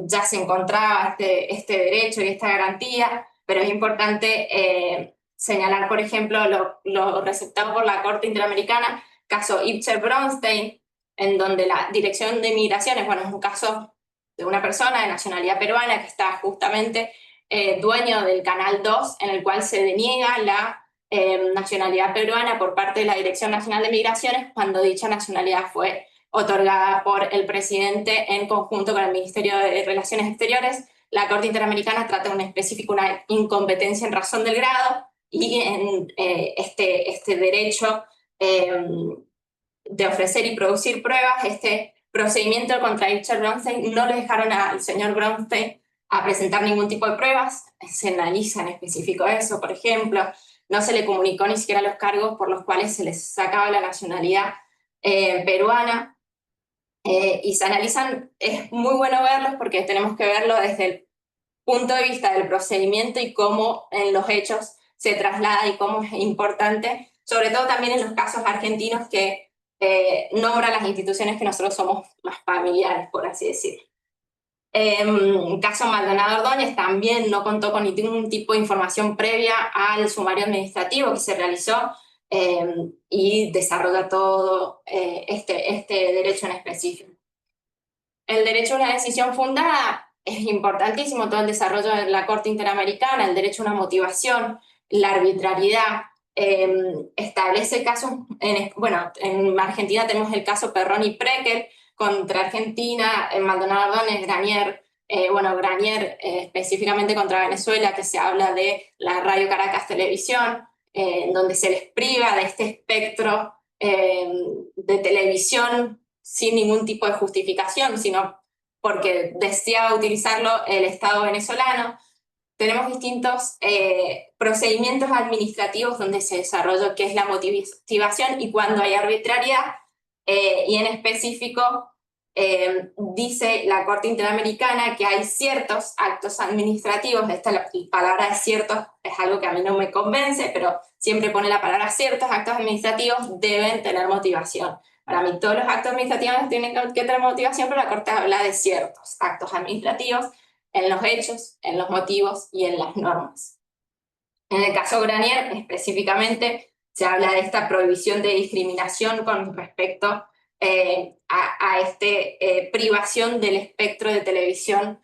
ya se encontraba este derecho y esta garantía, pero es importante señalar, por ejemplo, lo receptado por la Corte Interamericana, caso Ibcher-Bronstein, en donde la Dirección de Migraciones, bueno, es un caso de una persona de nacionalidad peruana que está justamente dueño del Canal 2, en el cual se deniega la nacionalidad peruana por parte de la Dirección Nacional de Migraciones cuando dicha nacionalidad fue otorgada por el presidente en conjunto con el Ministerio de Relaciones Exteriores. La Corte Interamericana trata en específico una incompetencia en razón del grado y en este derecho de ofrecer y producir pruebas, este procedimiento contra Richard Bronstein, no le dejaron al señor Bronstein a presentar ningún tipo de pruebas, se analiza en específico eso, por ejemplo, no se le comunicó ni siquiera los cargos por los cuales se les sacaba la nacionalidad peruana, y se analizan, es muy bueno verlos porque tenemos que verlo desde el punto de vista del procedimiento y cómo en los hechos se traslada y cómo es importante, sobre todo también en los casos argentinos que nombra las instituciones que nosotros somos más familiares, por así decirlo. El caso Maldonado Ordóñez también no contó con ningún tipo de información previa al sumario administrativo que se realizó y desarrolla todo este derecho en específico. El derecho a una decisión fundada es importantísimo, todo el desarrollo de la Corte Interamericana, el derecho a una motivación, la arbitrariedad, establece casos, en Argentina tenemos el caso Perroni y Prekel contra Argentina, en Maldonado Ordóñez, Granier, Granier específicamente contra Venezuela, que se habla de la Radio Caracas Televisión, donde se les priva de este espectro de televisión sin ningún tipo de justificación, sino porque deseaba utilizarlo el Estado venezolano. Tenemos distintos procedimientos administrativos donde se desarrolla qué es la motivación y cuando hay arbitrariedad, y en específico dice la Corte Interamericana que hay ciertos actos administrativos, la palabra ciertos es algo que a mí no me convence, pero siempre pone la palabra ciertos actos administrativos deben tener motivación. Para mí todos los actos administrativos tienen que tener motivación, pero la Corte habla de ciertos actos administrativos en los hechos, en los motivos y en las normas. En el caso Granier, específicamente, se habla de esta prohibición de discriminación con respecto a privación del espectro de televisión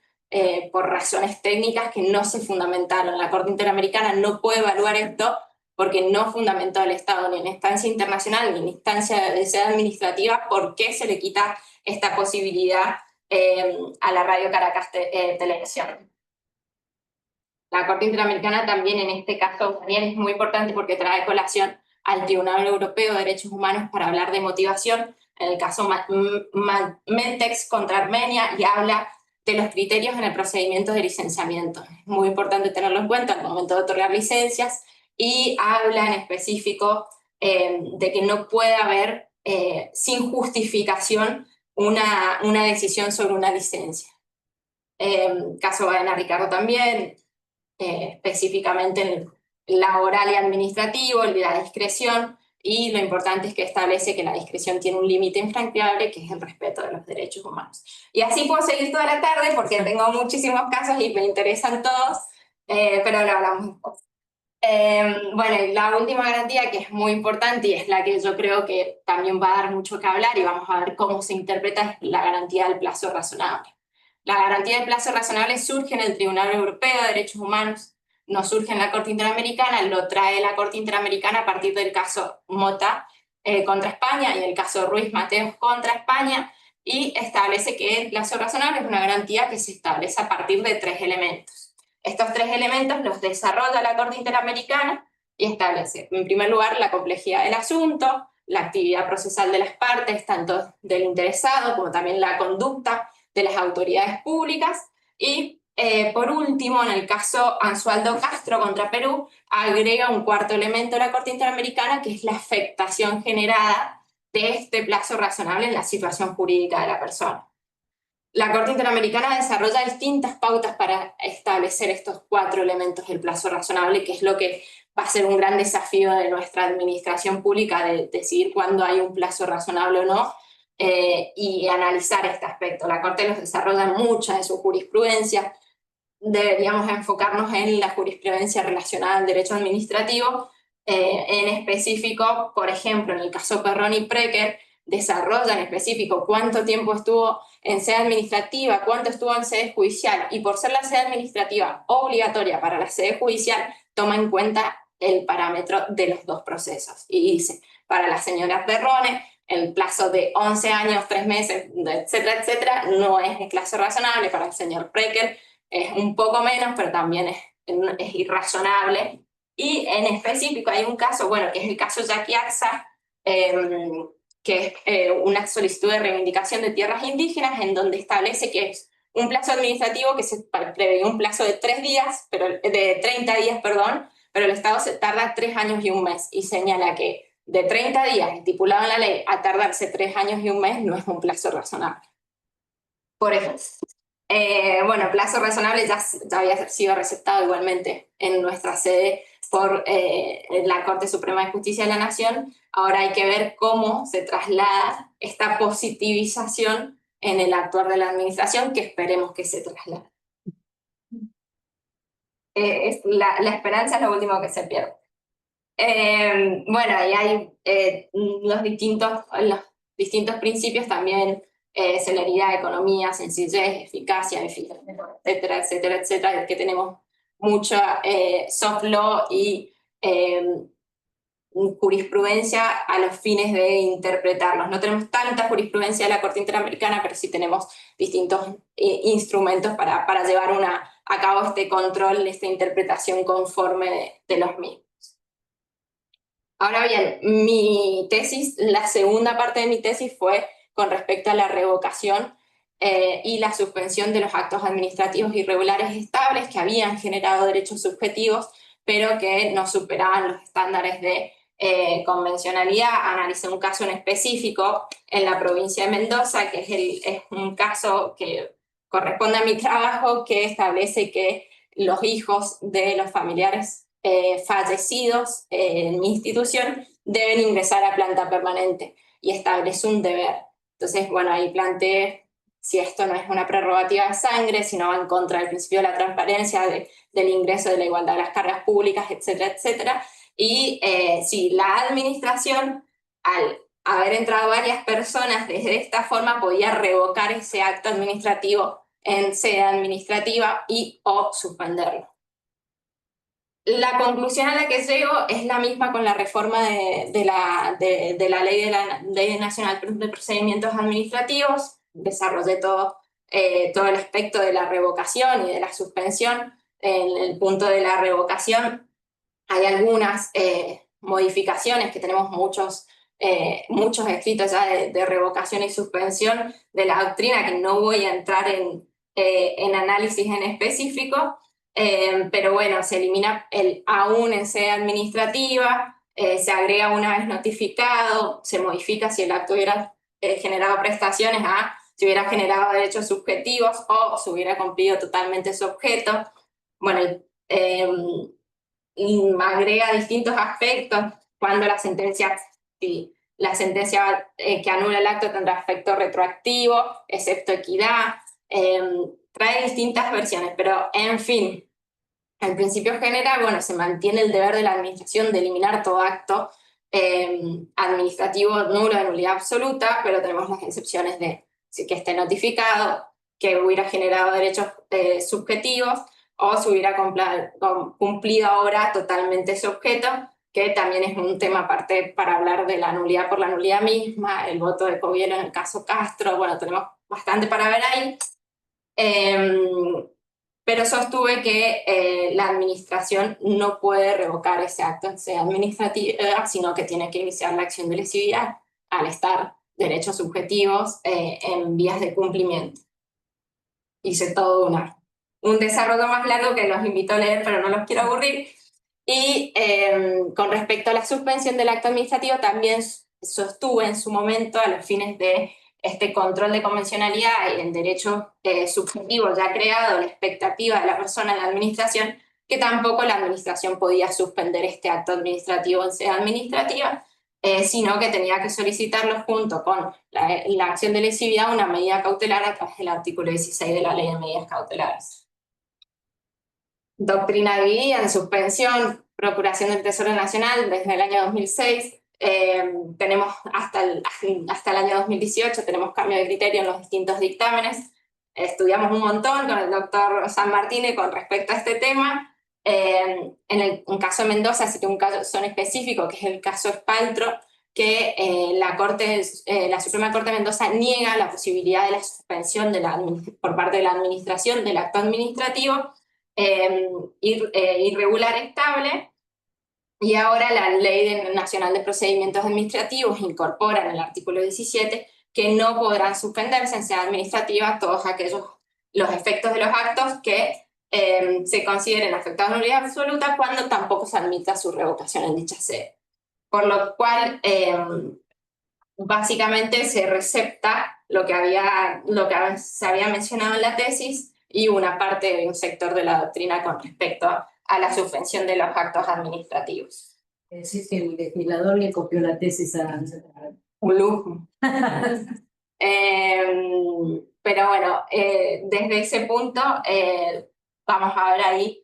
por razones técnicas que no se fundamentaron. La Corte Interamericana no puede evaluar esto porque no fundamentó el Estado ni en instancia internacional ni en instancia de sede administrativa por qué se le quita esta posibilidad a la Radio Caracas Televisión. La Corte Interamericana también en este caso también es muy importante porque trae colación al Tribunal Europeo de Derechos Humanos para hablar de motivación, en el caso Mentex contra Armenia, y habla de los criterios en el procedimiento de licenciamiento. Es muy importante tenerlo en cuenta al momento de otorgar licencias, y habla en específico de que no puede haber sin justificación una decisión sobre una licencia. Caso Baena Ricardo también, específicamente en el laboral y administrativo, la discreción, y lo importante es que establece que la discreción tiene un límite infranqueable, que es el respeto de los derechos humanos. Y así puedo seguir toda la tarde porque tengo muchísimos casos y me interesan todos, pero lo hablamos después. Bueno, y la última garantía, que es muy importante y es la que yo creo que también va a dar mucho que hablar y vamos a ver cómo se interpreta, es la garantía del plazo razonable. La garantía del plazo razonable surge en el Tribunal Europeo de Derechos Humanos, no surge en la Corte Interamericana, lo trae la Corte Interamericana a partir del caso Mota contra España y el caso Ruiz Mateos contra España, y establece que el plazo razonable es una garantía que se establece a partir de 3 elementos. Estos 3 elementos los desarrolla la Corte Interamericana y establece, en primer lugar, la complejidad del asunto, la actividad procesal de las partes, tanto del interesado como también la conducta de las autoridades públicas, y por último, en el caso Ansualdo Castro contra Perú, agrega un cuarto elemento de la Corte Interamericana, que es la afectación generada de este plazo razonable en la situación jurídica de la persona. La Corte Interamericana desarrolla distintas pautas para establecer estos 4 elementos del plazo razonable, que es lo que va a ser un gran desafío de nuestra administración pública, de decidir cuándo hay un plazo razonable o no, y analizar este aspecto. La Corte los desarrolla en mucha de su jurisprudencia. Deberíamos enfocarnos en la jurisprudencia relacionada al derecho administrativo, en específico, por ejemplo, en el caso Perrón y Precker, desarrolla en específico cuánto tiempo estuvo en sede administrativa, cuánto estuvo en sede judicial, y por ser la sede administrativa obligatoria para la sede judicial, toma en cuenta el parámetro de los 2 procesos. Y dice, para la señora Perrone, el plazo de 11 años, 3 meses, etcétera, etcétera, no es un plazo razonable. Para el señor Precker es un poco menos, pero también es irrazonable. Y en específico hay un caso, bueno, que es el caso Jackie Axa, que es una solicitud de reivindicación de tierras indígenas, en donde establece que es un plazo administrativo que se prevé un plazo de 3 días, de 30 días, perdón, pero el Estado se tarda 3 años y 1 mes, y señala que de 30 días estipulado en la ley a tardarse 3 años y 1 mes no es un plazo razonable. Por ejemplo, bueno, plazo razonable ya había sido receptado igualmente en nuestra sede por la Corte Suprema de Justicia de la Nación. Ahora hay que ver cómo se traslada esta positivización en el actuar de la administración, que esperemos que se traslade. La esperanza es lo último que se pierde. Bueno, ahí hay los distintos principios también, celeridad, economía, sencillez, eficacia, etcétera, etcétera, etcétera, que tenemos mucha soft law y jurisprudencia a los fines de interpretarlos. No tenemos tanta jurisprudencia de la Corte Interamericana, pero sí tenemos distintos instrumentos para llevar a cabo este control, esta interpretación conforme de los mismos. Ahora bien, mi tesis, la segunda parte de mi tesis fue con respecto a la revocación y la suspensión de los actos administrativos irregulares estables que habían generado derechos subjetivos, pero que no superaban los estándares de convencionalidad. Analicé un caso en específico en la provincia de Mendoza, que es un caso que corresponde a mi trabajo, que establece que los hijos de los familiares fallecidos en mi institución deben ingresar a planta permanente. y establece un deber. Entonces, bueno, ahí planteé si esto no es una prerrogativa de sangre, si no va en contra del principio de la transparencia, del ingreso, de la igualdad de las cargas públicas, etcétera, etcétera. Y si la administración, al haber entrado varias personas desde esta forma, podía revocar ese acto administrativo en sede administrativa y o suspenderlo. La conclusión a la que llego es la misma con la reforma de la Ley Nacional de Procedimientos Administrativos. Desarrollé todo el aspecto de la revocación y de la suspensión. En el punto de la revocación hay algunas modificaciones, que tenemos muchos escritos ya de revocación y suspensión de la doctrina, que no voy a entrar en análisis en específico. Pero bueno, se elimina el aún en sede administrativa, se agrega una vez notificado, se modifica si el acto hubiera generado prestaciones a si hubiera generado derechos subjetivos o si hubiera cumplido totalmente su objeto. Bueno, agrega distintos aspectos cuando la sentencia que anula el acto tendrá efecto retroactivo, excepto equidad. Trae distintas versiones, pero en fin, el principio general, bueno, se mantiene el deber de la administración de eliminar todo acto administrativo nulo de nulidad absoluta, pero tenemos las excepciones de que esté notificado, que hubiera generado derechos subjetivos o se hubiera cumplido ahora totalmente su objeto, que también es un tema aparte para hablar de la nulidad por la nulidad misma, el voto de Covielo en el caso Castro. Bueno, tenemos bastante para ver ahí. Pero sostuve que la administración no puede revocar ese acto en sede administrativa, sino que tiene que iniciar la acción de lesividad al estar derechos subjetivos en vías de cumplimiento. Hice todo un desarrollo más largo que los invito a leer, pero no los quiero aburrir. Y con respecto a la suspensión del acto administrativo, también sostuve en su momento, a los fines de este control de convencionalidad y el derecho subjetivo ya creado, la expectativa de la persona en la administración, que tampoco la administración podía suspender este acto administrativo en sede administrativa, sino que tenía que solicitarlo junto con la acción de lesividad, una medida cautelar a través del artículo 16 de la Ley de Medidas Cautelares. Doctrina dividida en suspensión, procuración del Tesoro Nacional desde el año 2006. Tenemos hasta el año 2018, tenemos cambio de criterio en los distintos dictámenes. Estudiamos un montón con el doctor San Martínez con respecto a este tema. En el caso de Mendoza, sí que un caso en específico, que es el caso Espaltro, que la Suprema Corte de Mendoza niega la posibilidad de la suspensión por parte de la administración del acto administrativo irregular estable. Y ahora la Ley Nacional de Procedimientos Administrativos incorpora en el artículo 17 que no podrán suspenderse en sede administrativa todos los efectos de los actos que se consideren afectados de nulidad absoluta cuando tampoco se admita su revocación en dicha sede. Por lo cual, básicamente se recepta lo que se había mencionado en la tesis y una parte de un sector de la doctrina con respecto a la suspensión de los actos administrativos. Es decir, que el legislador le copió la tesis a... Un lujo. Pero bueno, desde ese punto vamos a ver ahí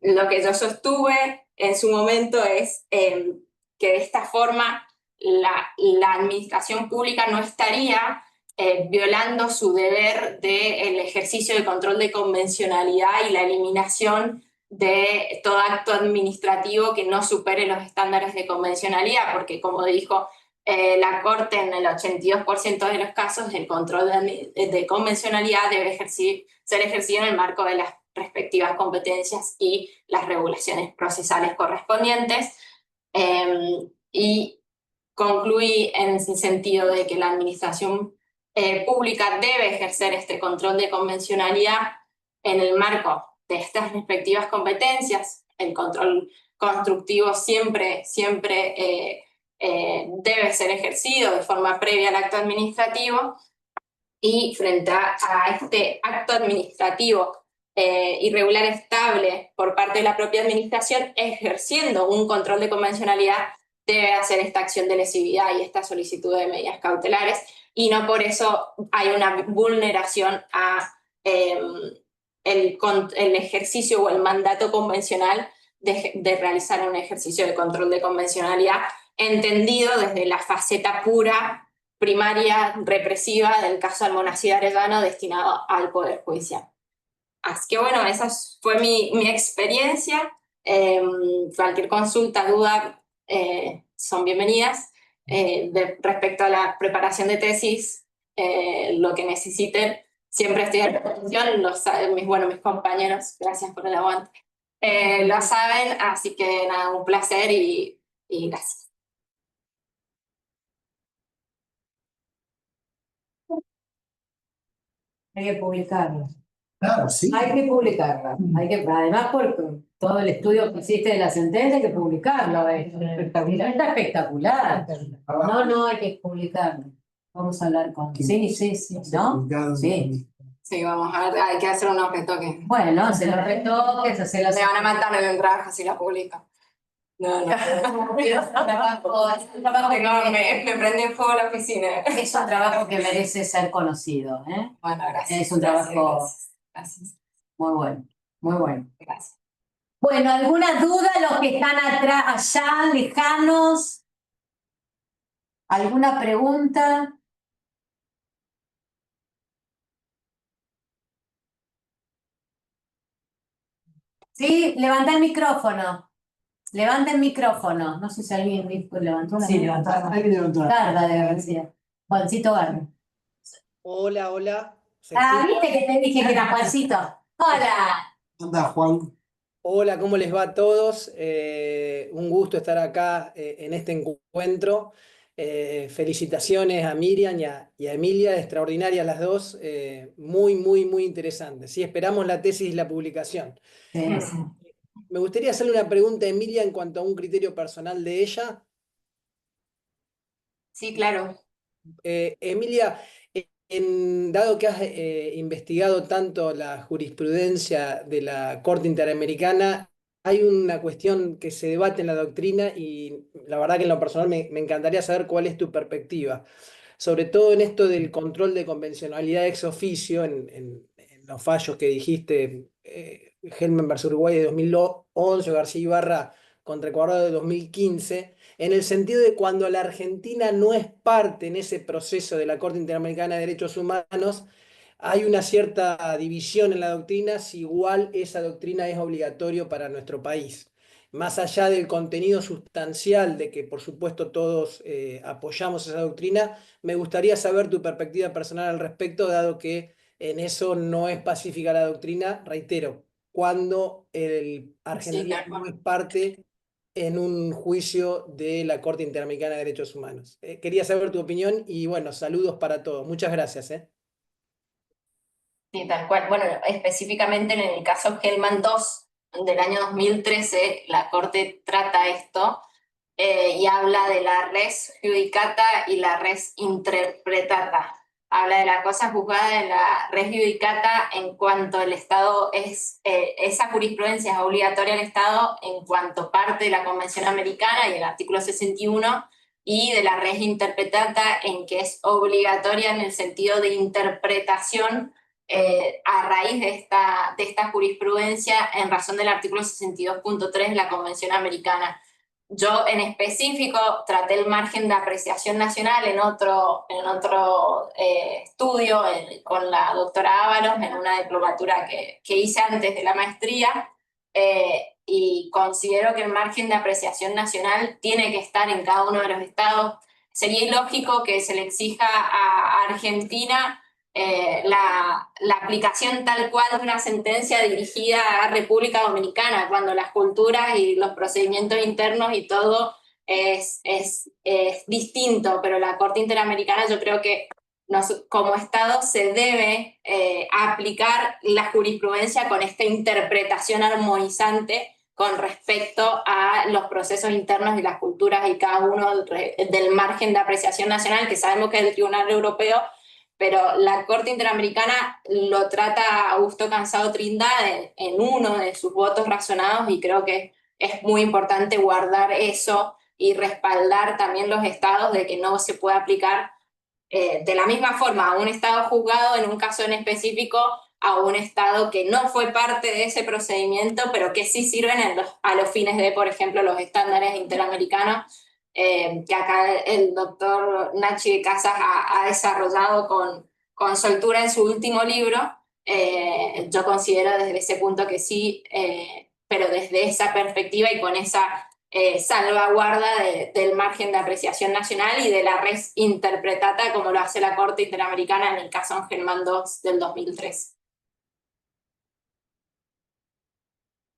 lo que yo sostuve en su momento es que de esta forma la administración pública no estaría violando su deber del ejercicio de control de convencionalidad y la eliminación de todo acto administrativo que no supere los estándares de convencionalidad, porque como dijo la Corte, en el 82% de los casos el control de convencionalidad debe ser ejercido en el marco de las respectivas competencias y las regulaciones procesales correspondientes. Y concluí en el sentido de que la administración pública debe ejercer este control de convencionalidad en el marco de estas respectivas competencias. El control constructivo siempre debe ser ejercido de forma previa al acto administrativo, y frente a este acto administrativo irregular estable por parte de la propia administración, ejerciendo un control de convencionalidad, debe hacer esta acción de lesividad y esta solicitud de medidas cautelares, y no por eso hay una vulneración a el ejercicio o el mandato convencional de realizar un ejercicio de control de convencionalidad, entendido desde la faceta pura, primaria, represiva del caso Almonacid Arellano destinado al Poder Judicial. Así que bueno, esa fue mi experiencia. Cualquier consulta, duda, son bienvenidas. Respecto a la preparación de tesis, lo que necesiten, siempre estoy a disposición. Mis compañeros, gracias por el aguante, lo saben, así que nada, un placer y gracias. Hay que publicarlo. Claro, sí. Hay que publicarlo. Además, por todo el estudio que hiciste de la sentencia, hay que publicarlo. Está espectacular. No, hay que publicarlo. Vamos a hablar con... Sí, ¿no? Sí. Sí, vamos a ver, hay que hacer unos retoques. Bueno, hacer los retoques, hacer los... Me van a matar de un trabajo si la publico. No. Es un trabajo Me prende fuego la oficina. Es un trabajo que merece ser conocido, ¿eh? Bueno, gracias. Es un trabajo Gracias. muy bueno, muy bueno. Gracias. Bueno, ¿alguna duda los que están atrás, allá, lejanos? ¿Alguna pregunta? Sí, levanta el micrófono. Levanta el micrófono. No sé si alguien levantó la Sí, levantar. Hay que levantar. Garda, debe decir. Juancito Garda. Hola, hola. ¿Viste que te dije que era Juancito? Hola. Anda, Juan. Hola, ¿cómo les va a todos? Un gusto estar acá en este encuentro. Felicitaciones a Miriam y a Emilia, extraordinarias las dos, muy interesantes. Sí, esperamos la tesis y la publicación. Sí. Me gustaría hacerle una pregunta a Emilia en cuanto a un criterio personal de ella. Sí, claro. Emilia, dado que has investigado tanto la jurisprudencia de la Corte Interamericana, hay una cuestión que se debate en la doctrina y la verdad que en lo personal me encantaría saber cuál es tu perspectiva, sobre todo en esto del control de convencionalidad ex oficio, en los fallos que dijiste, Helman versus Uruguay de 2011, García Ibarra contra Ecuador de 2015, en el sentido de cuando la Argentina no es parte en ese proceso de la Corte Interamericana de Derechos Humanos, hay una cierta división en la doctrina si igual esa doctrina es obligatorio para nuestro país. Más allá del contenido sustancial de que por supuesto todos apoyamos esa doctrina, me gustaría saber tu perspectiva personal al respecto, dado que en eso no es pacífica la doctrina, reitero, cuando el Argentina no es parte en un juicio de la Corte Interamericana de Derechos Humanos. Quería saber tu opinión y bueno, saludos para todos. Muchas gracias. Sí, tal cual. Bueno, específicamente en el caso Helman 2 del año 2013, la Corte trata esto y habla de la res judicata y la res interpretata. Habla de la cosa juzgada de la res judicata en cuanto el Estado esa jurisprudencia es obligatoria al Estado en cuanto parte de la Convención Americana y el artículo 61, y de la res interpretata en que es obligatoria en el sentido de interpretación a raíz de esta jurisprudencia en razón del artículo 62.3 de la Convención Americana. Yo en específico traté el margen de apreciación nacional en otro estudio con la doctora Ábalos en una diplomatura que hice antes de la maestría, y considero que el margen de apreciación nacional tiene que estar en cada uno de los estados. Sería ilógico que se le exija a Argentina la aplicación tal cual de una sentencia dirigida a República Dominicana, cuando las culturas y los procedimientos internos y todo es distinto, pero la Corte Interamericana yo creo que como Estado se debe aplicar la jurisprudencia con esta interpretación armonizante con respecto a los procesos internos y las culturas y cada uno del margen de apreciación nacional, que sabemos que es el Tribunal Europeo, pero la Corte Interamericana lo trata Augusto Cansado Trindade en uno de sus votos razonados, y creo que es muy importante guardar eso y respaldar también los estados de que no se puede aplicar de la misma forma a un estado juzgado en un caso en específico a un estado que no fue parte de ese procedimiento, pero que sí sirven a los fines de, por ejemplo, los estándares interamericanos, que acá el doctor Nachi de Casas ha desarrollado con soltura en su último libro. Yo considero desde ese punto que sí, pero desde esa perspectiva y con esa salvaguarda del margen de apreciación nacional y de la res interpretata como lo hace la Corte Interamericana en el caso Angelman II del 2003.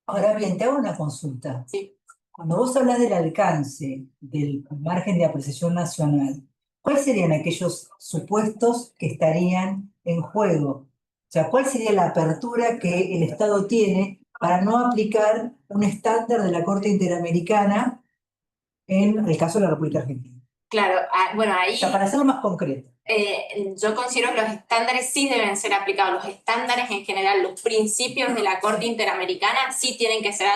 Ahora bien, te hago una consulta. Sí. Cuando vos hablas del alcance del margen de apreciación nacional, ¿cuáles serían aquellos supuestos que estarían en juego? O sea, ¿cuál sería la apertura que el Estado tiene para no aplicar un estándar de la Corte Interamericana en el caso de la República Argentina? Claro, bueno, ahí O sea, para hacerlo más concreto. yo considero que los estándares sí deben ser aplicados. Los estándares en general, los principios de la Corte Interamericana sí tienen que ser,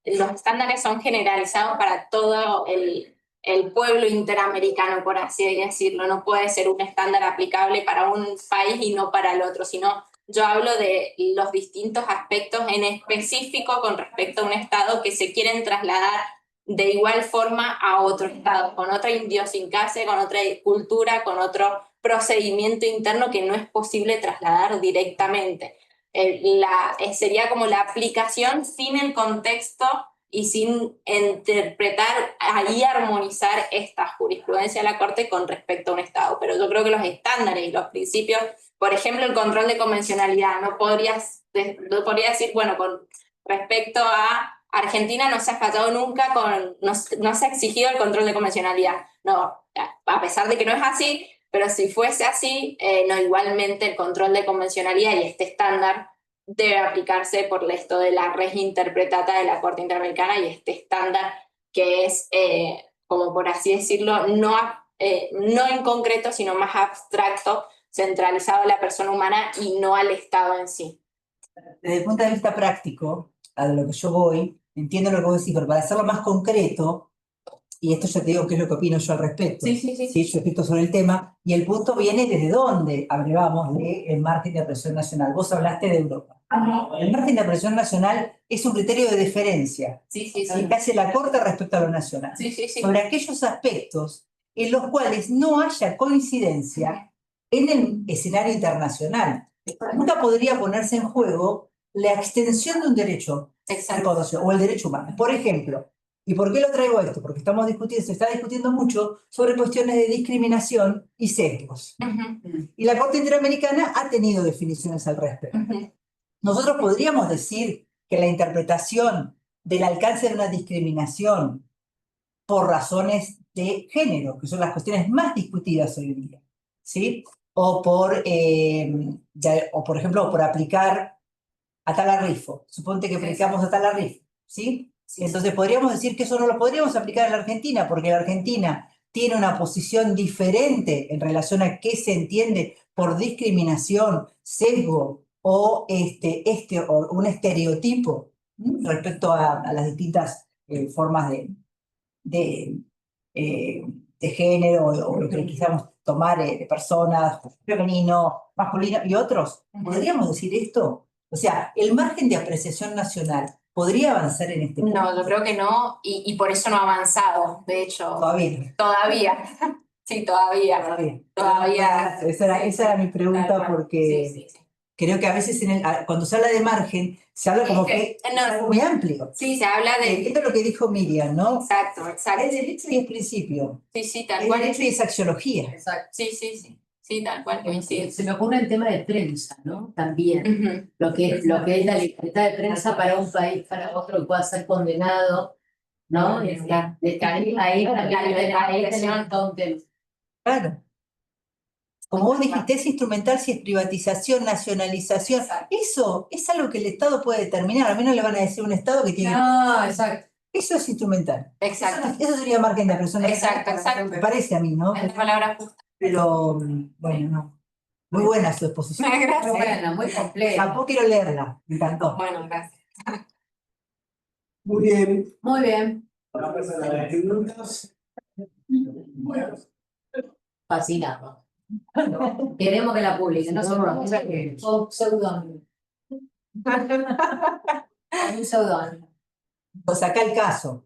los estándares son generalizados para todo el pueblo interamericano, por así decirlo. No puede ser un estándar aplicable para un país y no para el otro, sino yo hablo de los distintos aspectos en específico con respecto a un estado que se quieren trasladar de igual forma a otro estado, con otra idiosincrasia, con otra cultura, con otro procedimiento interno que no es posible trasladar directamente. Sería como la aplicación sin el contexto y sin interpretar y armonizar esta jurisprudencia de la Corte con respecto a un estado. Pero yo creo que los estándares y los principios, por ejemplo, el control de convencionalidad, no podría decir, bueno, con respecto a Argentina no se ha fallado nunca, no se ha exigido el control de convencionalidad. No, a pesar de que no es así, pero si fuese así, no, igualmente el control de convencionalidad y este estándar debe aplicarse por esto de la res interpretata de la Corte Interamericana y este estándar que es, como por así decirlo, no en concreto, sino más abstracto, centralizado a la persona humana y no al Estado en sí. Desde el punto de vista práctico, a lo que yo voy, entiendo lo que vos decís, pero para hacerlo más concreto, y esto ya te digo qué es lo que opino yo al respecto, Sí. yo escrito sobre el tema, y el punto viene desde dónde hablábamos del margen de apreciación nacional. Vos hablaste de Europa. El margen de apreciación nacional es un criterio de deferencia que hace la Corte respecto a lo nacional, sobre aquellos aspectos en los cuales no haya coincidencia en el escenario internacional. Nunca podría ponerse en juego la extensión de un derecho o el derecho humano. Por ejemplo, ¿y por qué lo traigo esto? Porque se está discutiendo mucho sobre cuestiones de discriminación y sesgos. Y la Corte Interamericana ha tenido definiciones al respecto. Nosotros podríamos decir que la interpretación del alcance de una discriminación por razones de género, que son las cuestiones más discutidas hoy en día, ¿sí? O por ejemplo, por aplicar Atala-Rifo. Suponte que aplicamos Atala-Rifo, ¿sí? Entonces podríamos decir que eso no lo podríamos aplicar en la Argentina, porque la Argentina tiene una posición diferente en relación a qué se entiende por discriminación, sesgo o un estereotipo respecto a las distintas formas de género o lo que quisiéramos tomar de personas, femenino, masculino y otros. ¿Podríamos decir esto? O sea, el margen de apreciación nacional ¿podría avanzar en este punto? No, yo creo que no, y por eso no ha avanzado, de hecho. Todavía. Sí, todavía. Esa era mi pregunta porque creo que a veces cuando se habla de margen, se habla como que es muy amplio. Sí, se habla de... Esto es lo que dijo Miriam, ¿no? Exacto. Es derecho y es principio. Sí, tal Es cual. derecho y es axiología. Exacto. Sí, tal cual. Se me ocurre el tema de prensa, ¿no? También. Lo que es la libertad de prensa para un país, para otro, que pueda ser condenado, ¿no? Claro. Como vos dijiste, es instrumental si es privatización, nacionalización. Eso es algo que el Estado puede determinar. A mí no le van a decir un Estado que tiene... No, exacto. Eso es instrumental. Exacto. Eso sería margen de apreciación. Exacto. Me parece a mí, ¿no? Es la palabra justa. Pero, bueno, no. Muy buena su exposición. Gracias. Muy buena, muy completa. Tampoco quiero leerla. Me encantó. Bueno, gracias. Muy bien. Muy bien. Vamos a las preguntas. Fascinado. Queremos que la publiquen, no somos un seudónimo. Un seudónimo. O saca el caso.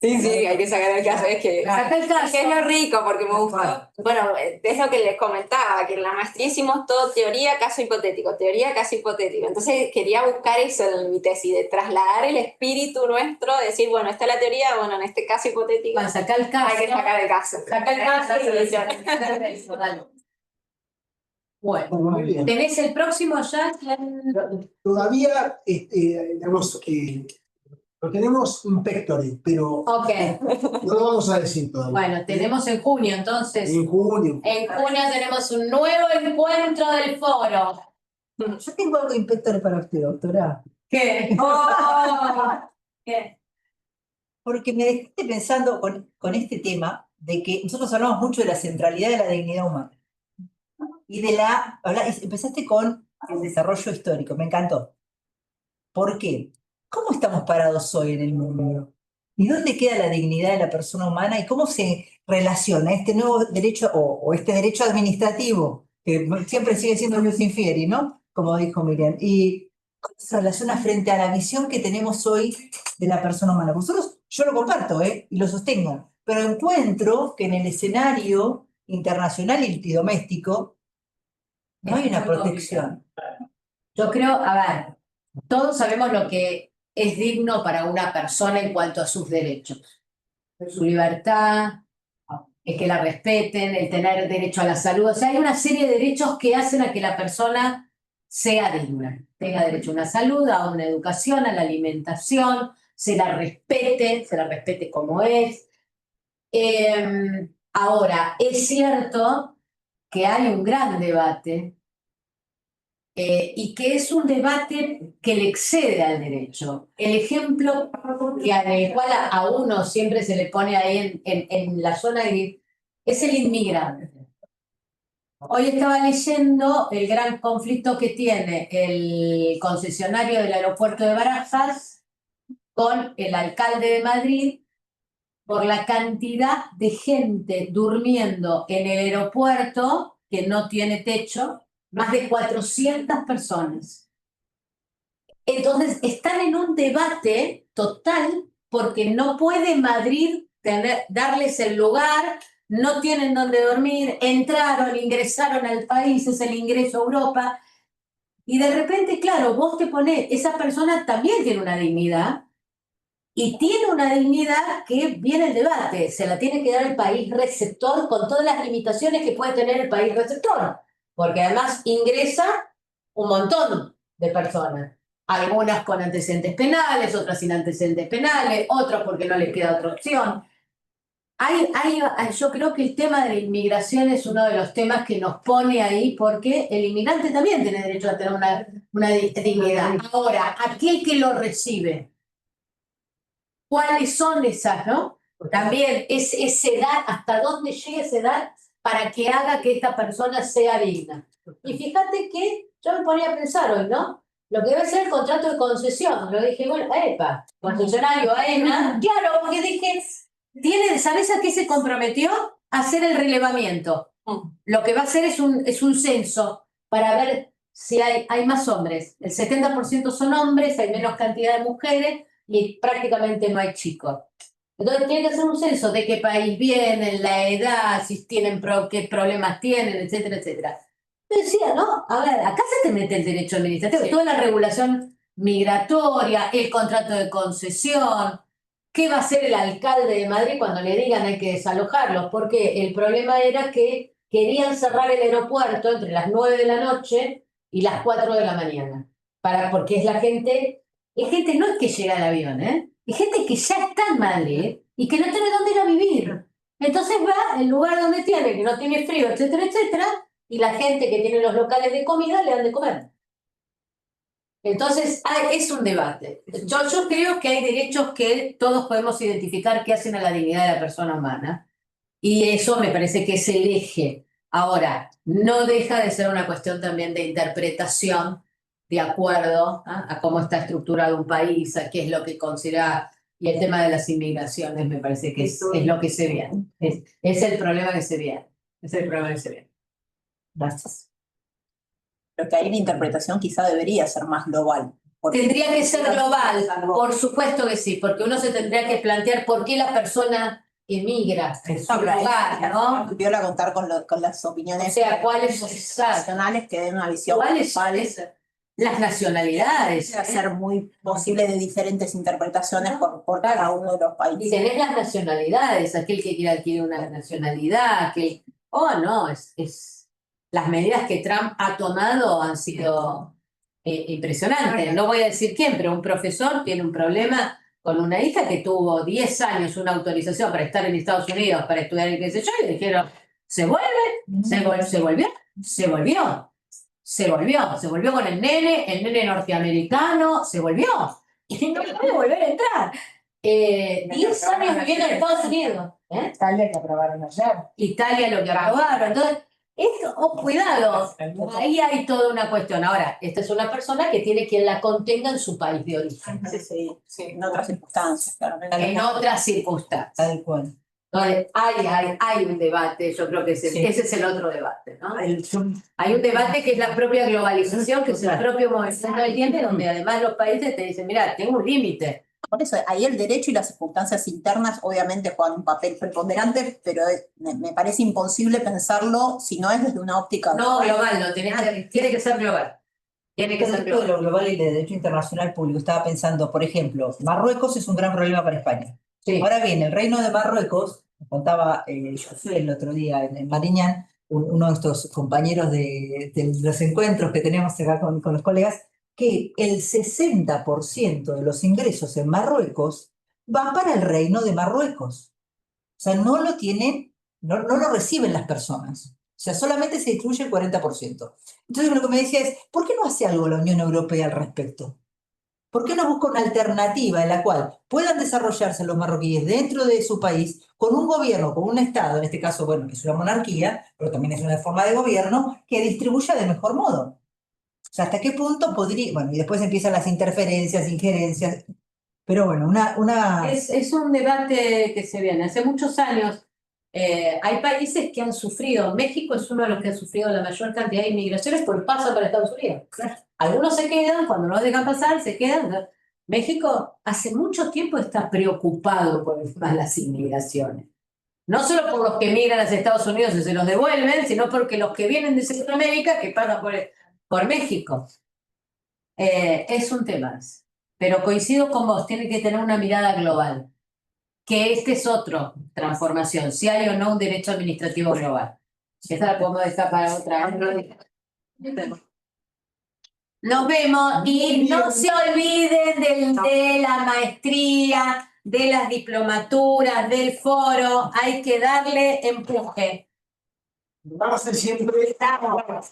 Sí, hay que sacar el caso. Es que Saca el caso. es lo rico, porque me gustó. Bueno, es lo que les comentaba, que en la maestría hicimos todo teoría, caso hipotético, teoría, caso hipotético. Entonces quería buscar eso en mi tesis, de trasladar el espíritu nuestro, decir, bueno, esta es la teoría, bueno, en este caso hipotético Para sacar el caso. hay que sacar el caso. Saca el caso y solución. dale. Bueno, Muy bien. ¿tenés el próximo ya? Todavía, digamos, lo tenemos un pectore, pero Ok, no lo vamos a decir todavía. bueno, tenemos en junio entonces. En junio. En junio tenemos un nuevo encuentro del foro. Yo tengo algo inspector para usted, doctora. ¿Qué? Oh, ¿qué? Porque me dejaste pensando con este tema de que nosotros hablamos mucho de la centralidad de la dignidad humana. Y empezaste con el desarrollo histórico, me encantó. ¿Por qué? ¿Cómo estamos parados hoy en el mundo? ¿Y dónde queda la dignidad de la persona humana? ¿Y cómo se relaciona este nuevo derecho o este derecho administrativo, que siempre sigue siendo jus in fieri, ¿no? Como dijo Miriam. ¿Y cómo se relaciona frente a la visión que tenemos hoy de la persona humana? Vosotros, yo lo comparto, y lo sostengo, pero encuentro que en el escenario internacional y doméstico no hay una protección. Yo creo, a ver, todos sabemos lo que es digno para una persona en cuanto a sus derechos. Su libertad, es que la respeten, el tener derecho a la salud. O sea, hay una serie de derechos que hacen a que la persona sea digna. Tenga derecho a una salud, a una educación, a la alimentación, se la respete como es. Ahora, es cierto que hay un gran debate y que es un debate que le excede al derecho. El ejemplo en el cual a uno siempre se le pone ahí en la zona gris es el inmigrante. Hoy estaba leyendo el gran conflicto que tiene el concesionario del aeropuerto de Barajas con el alcalde de Madrid por la cantidad de gente durmiendo en el aeropuerto que no tiene techo, más de 400 personas. Entonces, están en un debate total porque no puede Madrid darles el lugar, no tienen dónde dormir, ingresaron al país, es el ingreso a Europa. Y de repente, claro, vos te ponés, esa persona también tiene una dignidad, y tiene una dignidad que viene el debate, se la tiene que dar el país receptor con todas las limitaciones que puede tener el país receptor, porque además ingresa un montón de personas, algunas con antecedentes penales, otras sin antecedentes penales, otras porque no les queda otra opción. Yo creo que el tema de la inmigración es uno de los temas que nos pone ahí, porque el inmigrante también tiene derecho a tener una dignidad. Ahora, aquel que lo recibe, ¿cuáles son esas, no? También es esa edad, hasta dónde llega esa edad para que haga que esta persona sea digna. Y fíjate que yo me ponía a pensar hoy, ¿no? Lo que debe ser el contrato de concesión. Lo dije, bueno, epa, concesionario, AENA. Claro, porque dije, ¿sabes a qué se comprometió? A hacer el relevamiento. Lo que va a hacer es un censo para ver si hay más hombres. El 70% son hombres, hay menos cantidad de mujeres, y prácticamente no hay chicos. Entonces tiene que hacer un censo de qué país vienen, la edad, si tienen qué problemas tienen, etcétera, etcétera. Yo decía, ¿no? A ver, acá se te mete el derecho administrativo, toda la regulación migratoria, el contrato de concesión, qué va a hacer el alcalde de Madrid cuando le digan hay que desalojarlos, porque el problema era que querían cerrar el aeropuerto entre las 9 de la noche y las 4 de la mañana, porque es la gente no es que llega al avión, es gente que ya está en Madrid y que no tiene dónde ir a vivir. Entonces va al lugar donde tiene, que no tiene frío, etcétera, etcétera, y la gente que tiene los locales de comida le dan de comer. Entonces es un debate. Yo creo que hay derechos que todos podemos identificar que hacen a la dignidad de la persona humana, y eso me parece que es el eje. Ahora, no deja de ser una cuestión también de interpretación de acuerdo a cómo está estructurado un país, a qué es lo que considera y el tema de las inmigraciones me parece que es lo que se viene. Es el problema que se viene. Es el problema que se viene. Gracias. Pero que ahí la interpretación quizá debería ser más global. Tendría que ser global, por supuesto que sí, porque uno se tendría que plantear por qué la persona emigra en su lugar, ¿no? Viola contar con las opiniones O sea, ¿cuáles son nacionales que den una visión ¿Cuáles global. las nacionalidades? Debe ser muy posible de diferentes interpretaciones por cada uno de los Y países. tenés las nacionalidades, aquel que quiera adquirir una nacionalidad, que, no, las medidas que Trump ha tomado han sido impresionantes. No voy a decir quién, pero un profesor tiene un problema con una hija que tuvo 10 años una autorización para estar en Estados Unidos, para estudiar y qué sé yo, y le dijeron, ¿se vuelve? ¿Se volvió? Se volvió con el nene norteamericano, se volvió. Y no puede volver a entrar. 10 años viviendo en Estados Unidos. Italia que aprobaron ayer. Italia lo que aprobaron. Entonces, cuidado, ahí hay toda una cuestión. Ahora, esta es una persona que tiene quien la contenga en su país de origen. Sí, en otras circunstancias, claramente. En otras circunstancias. Tal cual. Entonces, hay un debate, yo creo que ese es el otro debate, ¿no? Hay un debate que es la propia globalización, que es el propio movimiento del tiempo, donde además los países te dicen, mira, tengo un límite. Por eso, ahí el derecho y las circunstancias internas obviamente juegan un papel preponderante, pero me parece imposible pensarlo si no es desde una óptica No, global, tiene que ser global. Tiene que ser Dentro de lo global. global y de derecho internacional público, estaba pensando, por ejemplo, Marruecos es un gran problema para España. Sí. Ahora bien, el Reino de Marruecos, me contaba Josué el otro día en Mariñán, uno de estos compañeros de los encuentros que tenemos acá con los colegas, que el 60% de los ingresos en Marruecos van para el Reino de Marruecos. O sea, no lo tienen, no lo reciben las personas. O sea, solamente se distribuye el 40%. Entonces lo que me decía es, ¿por qué no hace algo la Unión Europea al respecto? ¿Por qué no busca una alternativa en la cual puedan desarrollarse los marroquíes dentro de su país con un gobierno, con un Estado, en este caso, bueno, es una monarquía, pero también es una forma de gobierno, que distribuya de mejor modo? O sea, ¿hasta qué punto podría...? Bueno, y después empiezan las interferencias, injerencias, pero bueno, Es un debate que se viene. Hace muchos años hay países que han sufrido. México es uno de los que ha sufrido la mayor cantidad de inmigraciones por paso para Estados Unidos. Algunos se quedan, cuando no los dejan pasar, se quedan. México hace mucho tiempo está preocupado por las inmigraciones. No solo por los que migran hacia Estados Unidos y se los devuelven, sino porque los que vienen de Centroamérica que pasan por México. Es un tema. Pero coincido con vos, tiene que tener una mirada global. Que es otra transformación, si hay o no un derecho administrativo global. Esta la podemos dejar para otra. Nos vemos y no se olviden de la maestría, de las diplomaturas, del foro. Hay que darle empuje. Vamos a hacer siempre. Vamos.